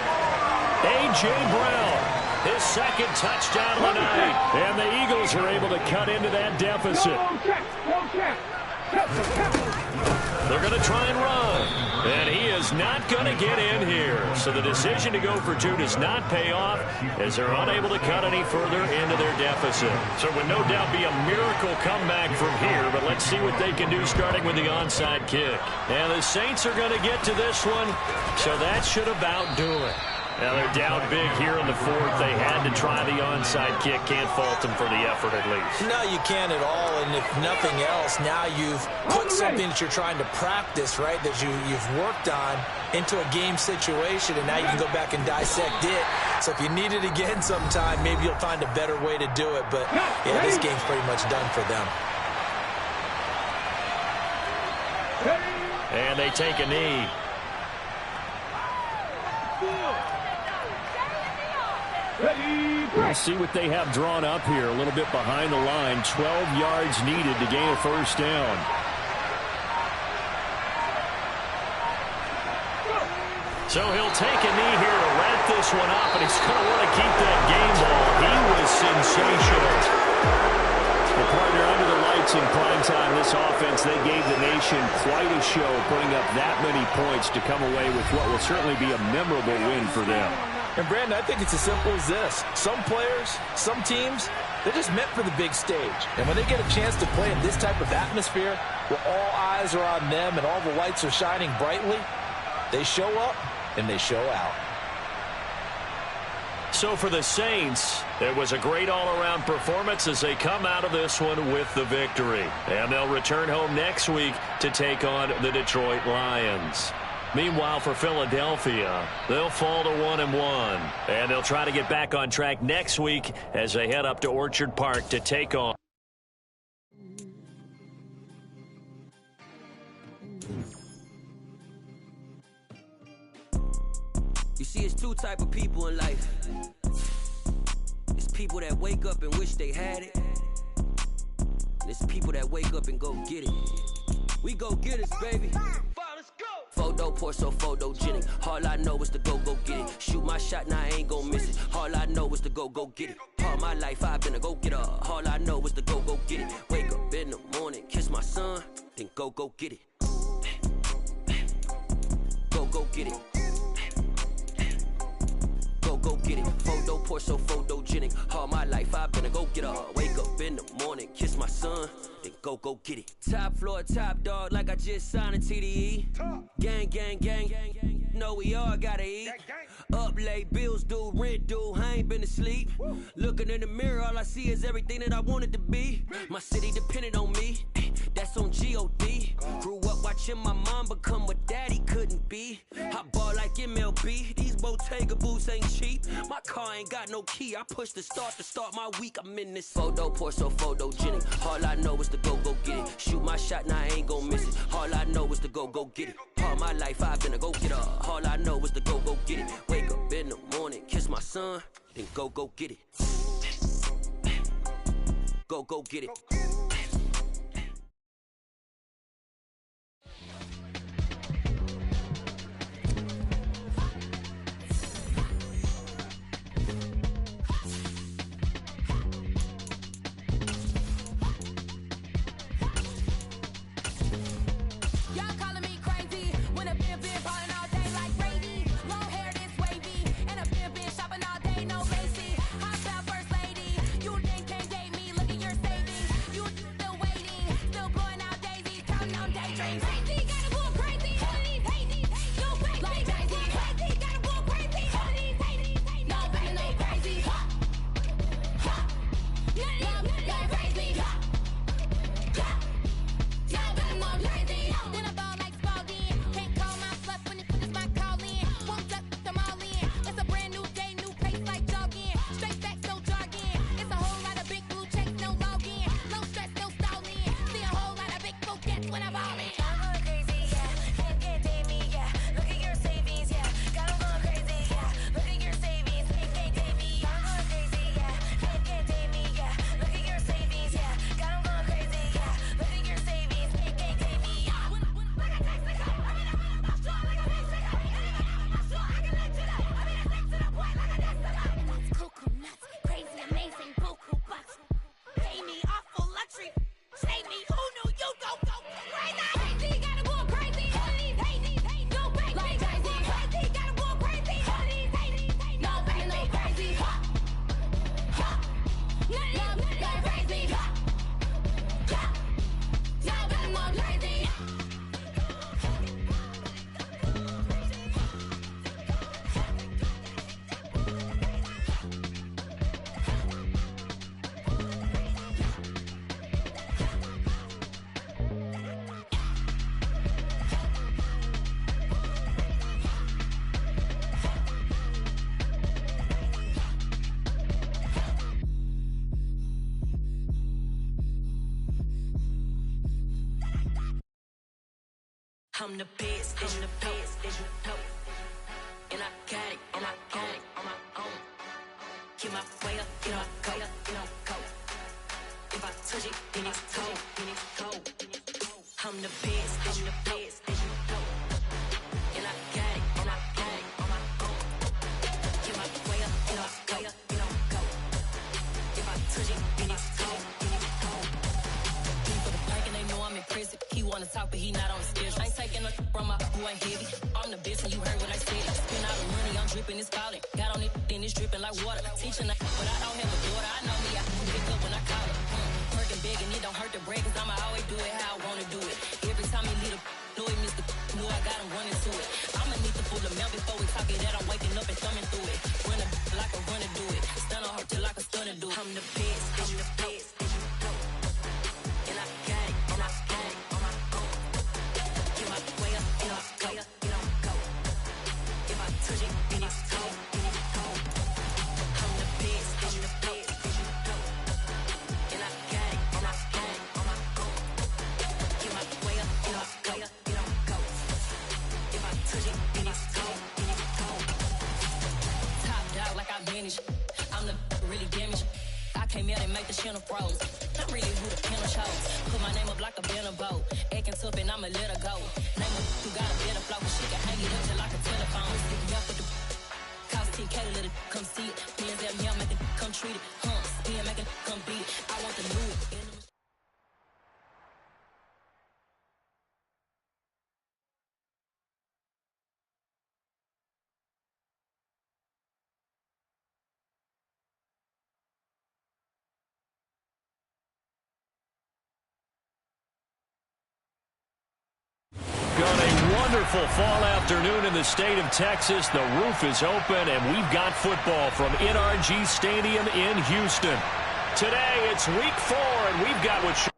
A.J. Brown, his 2nd touchdown of the night. And the Eagles are able to cut into that deficit. They're going to try and run. And he is not going to get in here. So the decision to go for 2 does not pay off as they're unable to cut any further into their deficit. So it would no doubt be a miracle comeback from here, but let's see what they can do starting with the onside kick. And the Saints are going to get to this one, so that should about do it. Now they're down big here in the 4th. They had to try the onside kick. Can't fault them for the effort at least. No, you can't at all. And if nothing else, now you've put something that you're trying to practice, right, that you've worked on into a game situation, and now you can go back and dissect it. So if you need it again sometime, maybe you'll find a better way to do it. But, yeah, this game's pretty much done for them. And they take a knee. We'll see what they have drawn up here. A little bit behind the line. 12 yards needed to gain a 1st down. So he'll take a knee here to wrap this one up, and he's going to want to keep that game ball. He was sensational. The partner under the lights in prime time, this offense, they gave the nation quite a show, putting up that many points to come away with what will certainly be a memorable win for them. And, Brandon, I think it's as simple as this. Some players, some teams, they're just meant for the big stage. And when they get a chance to play in this type of atmosphere where all eyes are on them and all the lights are shining brightly, they show up and they show out. So for the Saints, it was a great all-around performance as they come out of this one with the victory. And they'll return home next week to take on the Detroit Lions. Meanwhile, for Philadelphia, they'll fall to 1-1. And they'll try to get back on track next week as they head up to Orchard Park to take on. You see, it's two type of people in life. It's people that wake up and wish they had it. And it's people that wake up and go get it. We go get it, baby. Let's go. Photo pour so photogenic. All I know is to go get it. Shoot my shot, now I ain't gon' miss it. All I know is to go get it. All my life I've been a go-getter. All I know is to go get it. Wake up in the morning, kiss my son, then go get it. Go get it. Go get it. Photo pour so photogenic. All my life I've been a go-getter. Wake up in the morning, kiss my son, then go get it. Top floor, top dog, like I just signed a TDE. Gang, gang, gang, gang, gang. Know we all gotta eat. Up late, bills due, rent due, I ain't been asleep. Looking in the mirror, all I see is everything that I wanted to be. My city depended on me, that's on G.O.D. Grew up watching my mom become what daddy couldn't be. I ball like MLB, these Bottega boots ain't cheap. My car ain't got no key, I push the start to start my week. I'm in this photo pour so photogenic. All I know is to go get it. Shoot my shot, now I ain't gon' miss it. All I know is to go get it. All my life I've been a go-getter. All I know is to go get it. Wake up in the morning, kiss my son, then go get it. Go get it. I'm the best, I'm the best, as you know. And I got it, on my own. Get my way up, get my go. If I touch it, then it's cold. I'm the best, as you know. And I got it, on my own. Get my way up, get my go. If I touch it, then it's cold. For the park and they know I'm impressive. He wanna talk, but he not on the schedule. I ain't taking nothing from my boy heavy. I'm the best and you heard what I said. Spend all the money, I'm dripping, it's falling. Got on it, then it's dripping like water. Teaching that, but I don't have a daughter. I know me, I can pick up when I call it. Working big and it don't hurt to break, cause I'ma always do it how I wanna do it. Every time he lead a know he missed the know I got him running to it. I'ma need the full amount before we talk it that I'm waking up and thumbing through it. Run a like a runner do it. Stun on her till like a stunner do it. I'm the best, I'm the best, as you know. And I got it, on my own. Get my way up, get my go. the channel froze. I'm really who the piano shows. Put my name up like a banner boat. Acting tough and I'ma let her go. Name her who got a better flow. She can hang it up just like a telephone. Young with the cost 10K to let it come see it. Me and them here make it come treat it. Me and make it come beat it. I want the new it. Got a wonderful fall afternoon in the state of Texas. The roof is open, and we've got football from NRG Stadium in Houston. Today, it's week 4, and we've got what...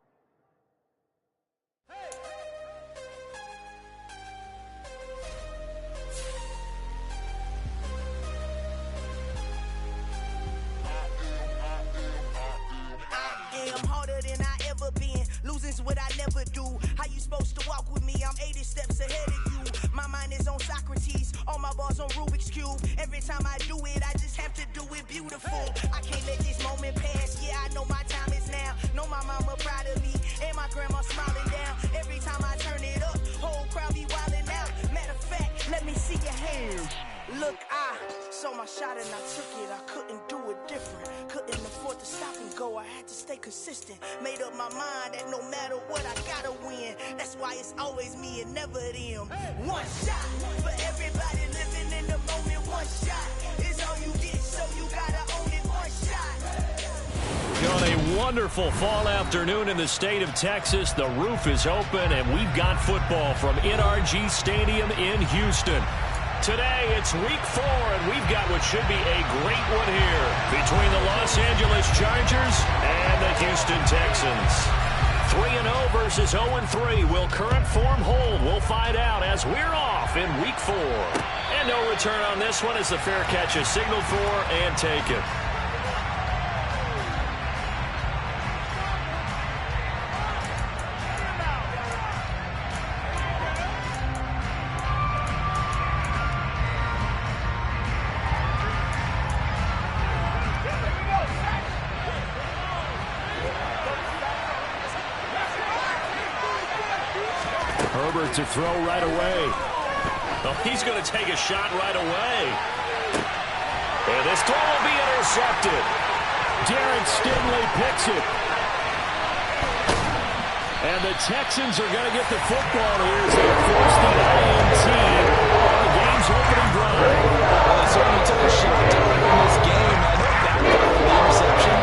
Losing's what I never do. How you supposed to walk with me? I'm 80 steps ahead of you. My mind is on Socrates, all my bars on Rubik's Cube. Every time I do it, I just have to do it beautiful. I can't let this moment pass. Yeah, I know my time is now. Know my mama proud of me, and my grandma smiling down. Every time I turn it up, whole crowd be wilding out. Matter of fact, let me see your hands. Look, I saw my shot and I took it. I couldn't do it different. Couldn't afford to stop and go. I had to stay consistent. Made up my mind that no matter what, I gotta win. That's why it's always me and never them. One shot for everybody living in the moment. One shot is all you get, so you gotta own it. One shot. Got a wonderful fall afternoon in the state of Texas. The roof is open, and we've got football from NRG Stadium in Houston. Today, it's week 4, and we've got what should be a great one here between the Los Angeles Chargers and the Houston Texans. 3-0 versus 0-3. Will current form hold? We'll find out as we're off in week 4. And no return on this one as the fair catch is signaled for and taken. Herbert to throw right away. Oh, he's going to take a shot right away. And this throw will be intercepted. Derek Stingley picks it. And the Texans are going to get the football here as they force the INT on the game's opening drive. Well, they certainly took a shot to open this game. I know that got the interception.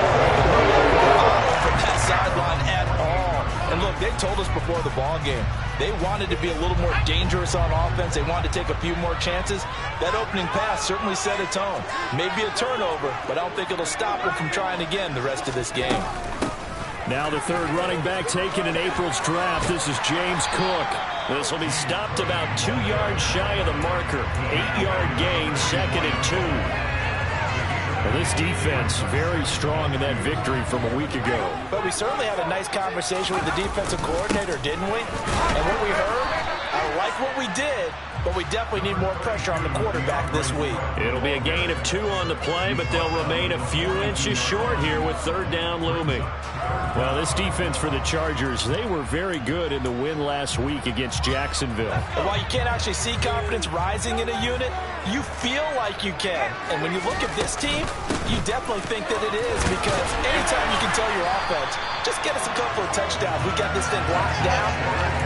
From that sideline at all. And look, they told us before the ball game, they wanted to be a little more dangerous on offense. They wanted to take a few more chances. That opening pass certainly set a tone. Maybe a turnover, but I don't think it'll stop them from trying again the rest of this game. Now the third running back taken in April's draft. This is James Cook. This will be stopped about 2 yards shy of the marker. 8-yard gain, 2nd and 2. Well, this defense very strong in that victory from a week ago. But we certainly had a nice conversation with the defensive coordinator, didn't we? And what we heard, I like what we did, but we definitely need more pressure on the quarterback this week. It'll be a gain of 2 on the play, but they'll remain a few inches short here with 3rd down looming. Well, this defense for the Chargers, they were very good in the win last week against Jacksonville. And while you can't actually see confidence rising in a unit, you feel like you can. And when you look at this team, you definitely think that it is, because anytime you can tell your offense, just get us a couple of touchdowns, we got this thing locked down,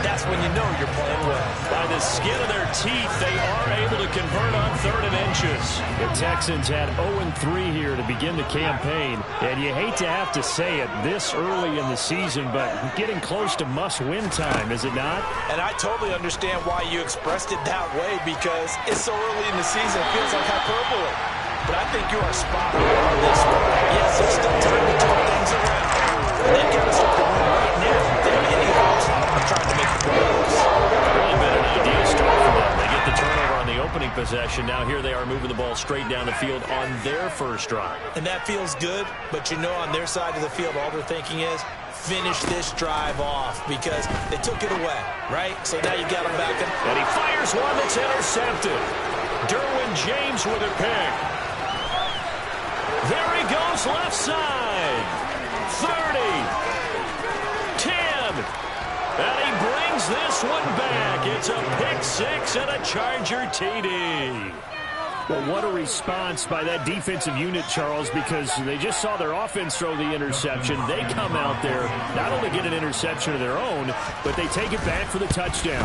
that's when you know you're playing well. By the skin of their teeth, they are able to convert on 3rd and inches. The Texans had 0-3 here to begin the campaign, and you hate to have to say it this early in the season, but getting close to must-win time, is it not? And I totally understand why you expressed it that way, because it's so early in the season, it feels like hyperbole. But I think you are spot on this one. Yes, there's still time to turn things around. They've got us up right now. They have any hopes of trying to make the playoffs. Really been an ideal start for them. They get the turnover on the opening possession. Now here they are moving the ball straight down the field on their first drive. And that feels good, but you know on their side of the field, all they're thinking is, finish this drive off, because they took it away, right? So now you got them back in. And he fires one that's intercepted. Derwin James with a pick. There he goes left side. 30, 10, and he brings this one back. It's a pick six and a Charger TD. Well, what a response by that defensive unit, Charles, because they just saw their offense throw the interception. They come out there, not only get an interception of their own, but they take it back for the touchdown.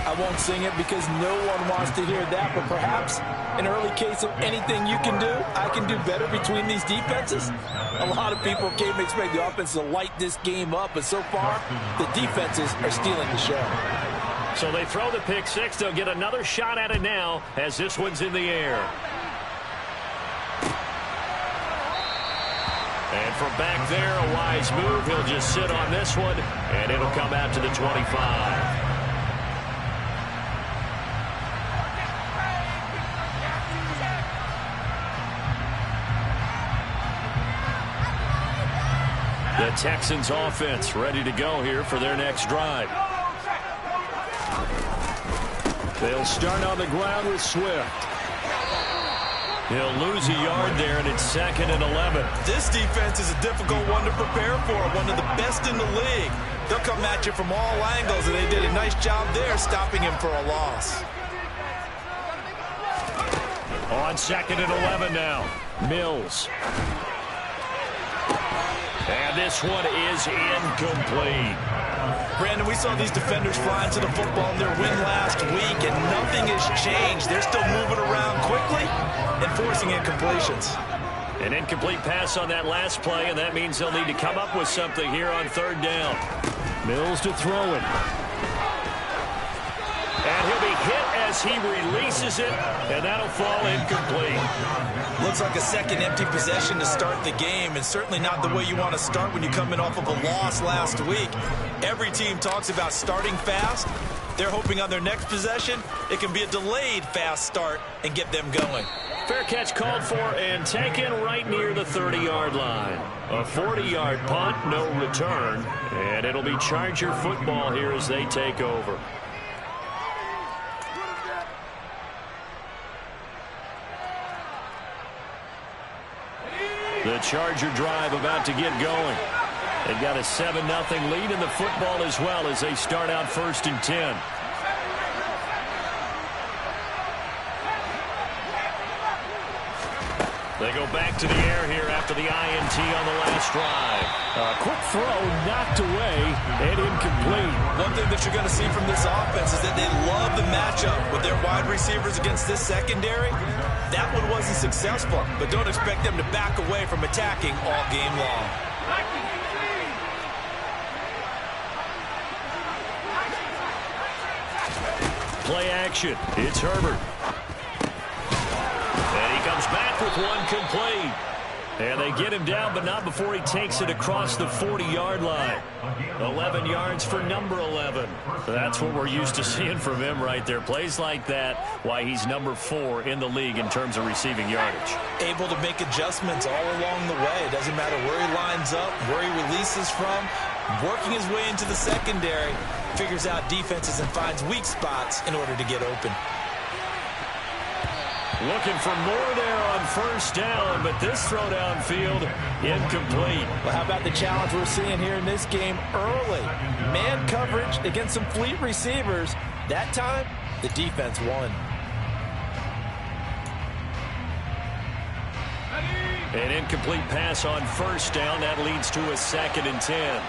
I won't sing it because no one wants to hear that, but perhaps an early case of anything you can do, I can do better between these defenses. A lot of people came to expect the offense to light this game up, but so far, the defenses are stealing the show. So they throw the pick six. They'll get another shot at it now as this one's in the air. And from back there, a wise move. He'll just sit on this one, and it'll come out to the 25. The Texans offense ready to go here for their next drive. They'll start on the ground with Swift. He'll lose a yard there, and it's 2nd and 11. This defense is a difficult one to prepare for, one of the best in the league. They'll come at you from all angles, and they did a nice job there stopping him for a loss. On 2nd and 11 now, Mills. And this one is incomplete. Brandon, we saw these defenders flying to the football in their win last week, and nothing has changed. They're still moving around quickly and forcing incompletions. An incomplete pass on that last play, and that means they'll need to come up with something here on 3rd down. Mills to throw it. And he'll be hit as he releases it, and that'll fall incomplete. Looks like a second empty possession to start the game, and certainly not the way you want to start when you come in off of a loss last week. Every team talks about starting fast. They're hoping on their next possession, it can be a delayed fast start and get them going. Fair catch called for and taken right near the 30-yard line. A 40-yard punt, no return, and it'll be Charger football here as they take over. The Charger drive about to get going. They've got a 7-0 lead in the football as well as they start out 1st and 10. They go back to the air here after the INT on the last drive. A quick throw knocked away and incomplete. One thing that you're going to see from this offense is that they love the matchup with their wide receivers against this secondary. That one wasn't successful, but don't expect them to back away from attacking all game long. Play action. It's Herbert. And he comes back with one complete. And they get him down, but not before he takes it across the 40-yard line. 11 yards for number 11. That's what we're used to seeing from him right there. Plays like that, why he's number 4 in the league in terms of receiving yardage. Able to make adjustments all along the way. It doesn't matter where he lines up, where he releases from. Working his way into the secondary, figures out defenses and finds weak spots in order to get open. Looking for more there on 1st down, but this throw downfield incomplete. Well, how about the challenge we're seeing here in this game early? Man coverage against some fleet receivers. That time, the defense won. An incomplete pass on 1st down. That leads to a 2nd and 10.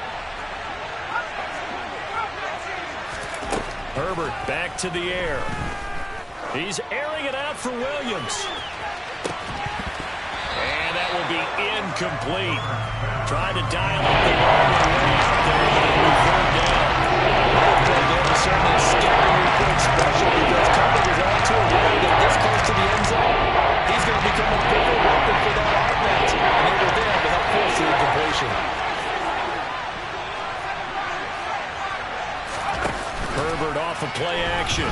Herbert back to the air. He's airing it out for Williams. And that will be incomplete. Trying to dial up the ball way out there. There was certainly a scary quick special because coverage is all too aware that this close to the end zone, he's going to become a bigger weapon for that offense. And they were there to help force the incompletion. Herbert off of play action.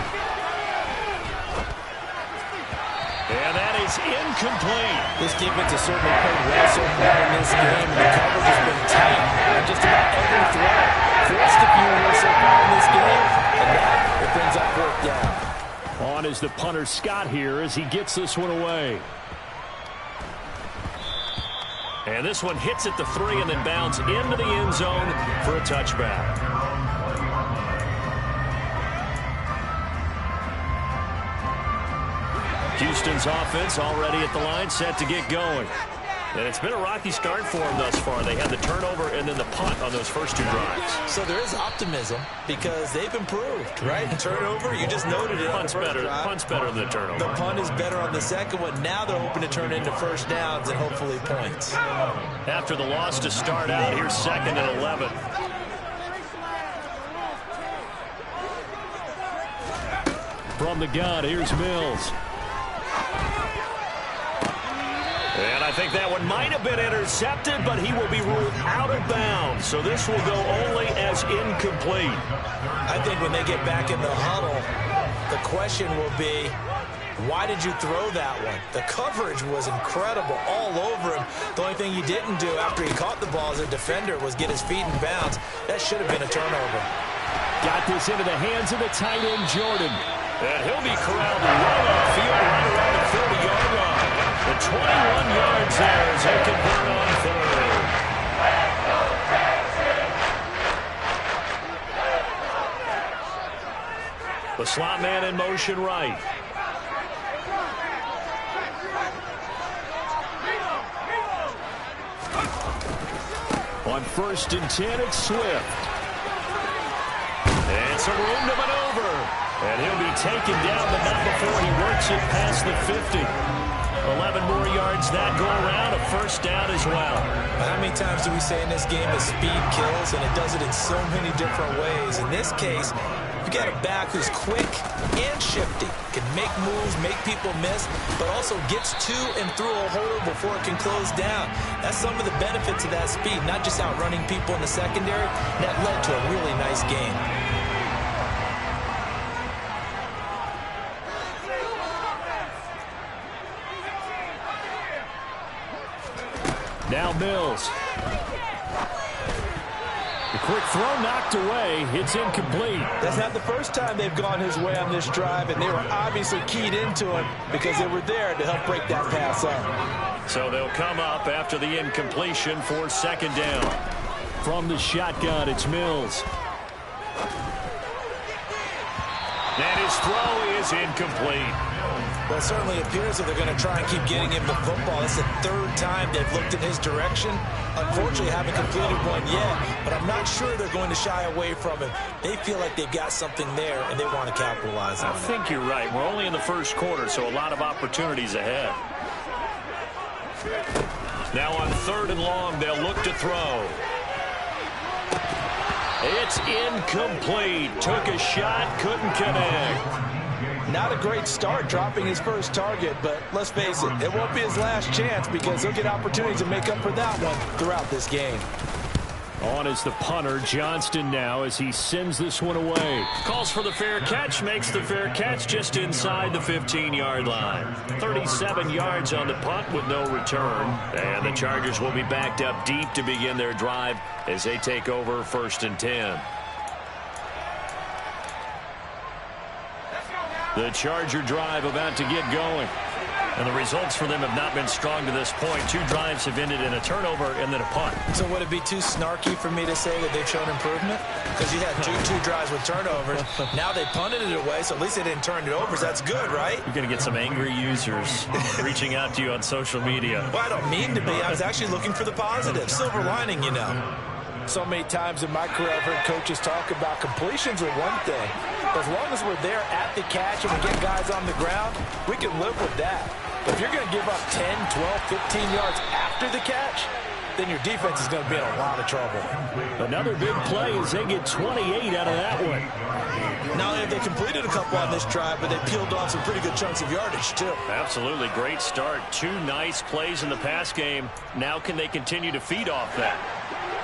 And that is incomplete. This defense has certainly played well so far in this game. The coverage has been tight on just about every throw. Forced a few more so far in this game, and now it brings up 4th down. On is the punter Scott here as he gets this one away. And this one hits at the 3 and then bounds into the end zone for a touchback. Houston's offense already at the line, set to get going. And it's been a rocky start for them thus far. They had the turnover and then the punt on those first 2 drives. So there is optimism because they've improved, right? Turnover, you just noted it. Punt's better than the turnover. The punt is better on the second one. Now they're hoping to turn into first downs and hopefully points. After the loss to start out, here's 2nd and 11. From the gun, here's Mills. And I think that one might have been intercepted, but he will be ruled out of bounds. So this will go only as incomplete. I think when they get back in the huddle, the question will be, why did you throw that one? The coverage was incredible all over him. The only thing he didn't do after he caught the ball as a defender was get his feet in bounds. That should have been a turnover. Got this into the hands of the tight end, Jordan. And he'll be corralled right upfield, right around the 40-yard line. The 21 yards there as they convert on 3rd. The slot man in motion right. On 1st and 10, it's Swift. And some room to maneuver. And he'll be taken down, but not before he works it past the 50. 11 more yards that go around, a first down as well. How many times do we say in this game that speed kills, and it does it in so many different ways? In this case, you got a back who's quick and shifty, can make moves, make people miss, but also gets to and through a hole before it can close down. That's some of the benefits of that speed, not just outrunning people in the secondary. That led to a really nice game. Now Mills. The quick throw knocked away. It's incomplete. That's not the first time they've gone his way on this drive, and they were obviously keyed into him because they were there to help break that pass up. So they'll come up after the incompletion for 2nd down. From the shotgun, it's Mills. And his throw is incomplete. Well, it certainly appears that they're going to try and keep getting him the football. It's the 3rd time they've looked in his direction. Unfortunately, haven't completed one yet, but I'm not sure they're going to shy away from him. They feel like they've got something there, and they want to capitalize on it. I think you're right. We're only in the 1st quarter, so a lot of opportunities ahead. Now on 3rd and long, they'll look to throw. It's incomplete. Took a shot, couldn't connect. Not a great start dropping his first target, but let's face it, it won't be his last chance because he'll get opportunities to make up for that one throughout this game. On is the punter, Johnston now, as he sends this one away. Calls for the fair catch, makes the fair catch just inside the 15-yard line. 37 yards on the punt with no return. And the Chargers will be backed up deep to begin their drive as they take over 1st and 10. The Charger drive about to get going. And the results for them have not been strong to this point. 2 drives have ended in a turnover and then a punt. So would it be too snarky for me to say that they've shown improvement? Because you had two drives with turnovers. Now they punted it away, so at least they didn't turn it over. So that's good, right? You're going to get some angry users reaching out to you on social media. Well, I don't mean to be. I was actually looking for the positive. Silver lining, you know. So many times in my career, I've heard coaches talk about completions are one thing. But as long as we're there at the catch and we get guys on the ground, we can live with that. But if you're going to give up 10, 12, 15 yards after the catch, then your defense is going to be in a lot of trouble. Another big play as they get 28 out of that one. Not only have they completed a couple on this drive, but they peeled off some pretty good chunks of yardage, too. Absolutely. Great start. 2 nice plays in the pass game. Now can they continue to feed off that?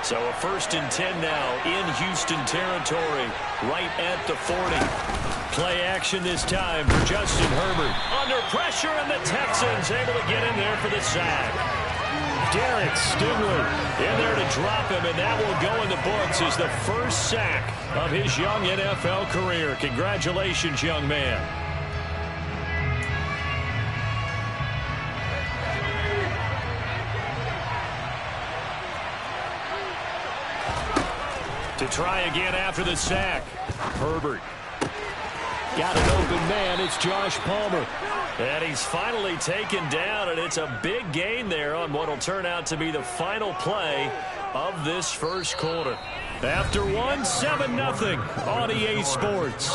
So a 1st and 10 now in Houston territory, right at the 40. Play action this time for Justin Herbert. Under pressure, and the Texans able to get in there for the sack. Derek Stingley in there to drop him, and that will go in the books as the first sack of his young NFL career. Congratulations, young man. To try again after the sack. Herbert. Got an open man. It's Josh Palmer. And he's finally taken down, and it's a big gain there on what will turn out to be the final play of this first quarter. After one, 7-0 on EA Sports.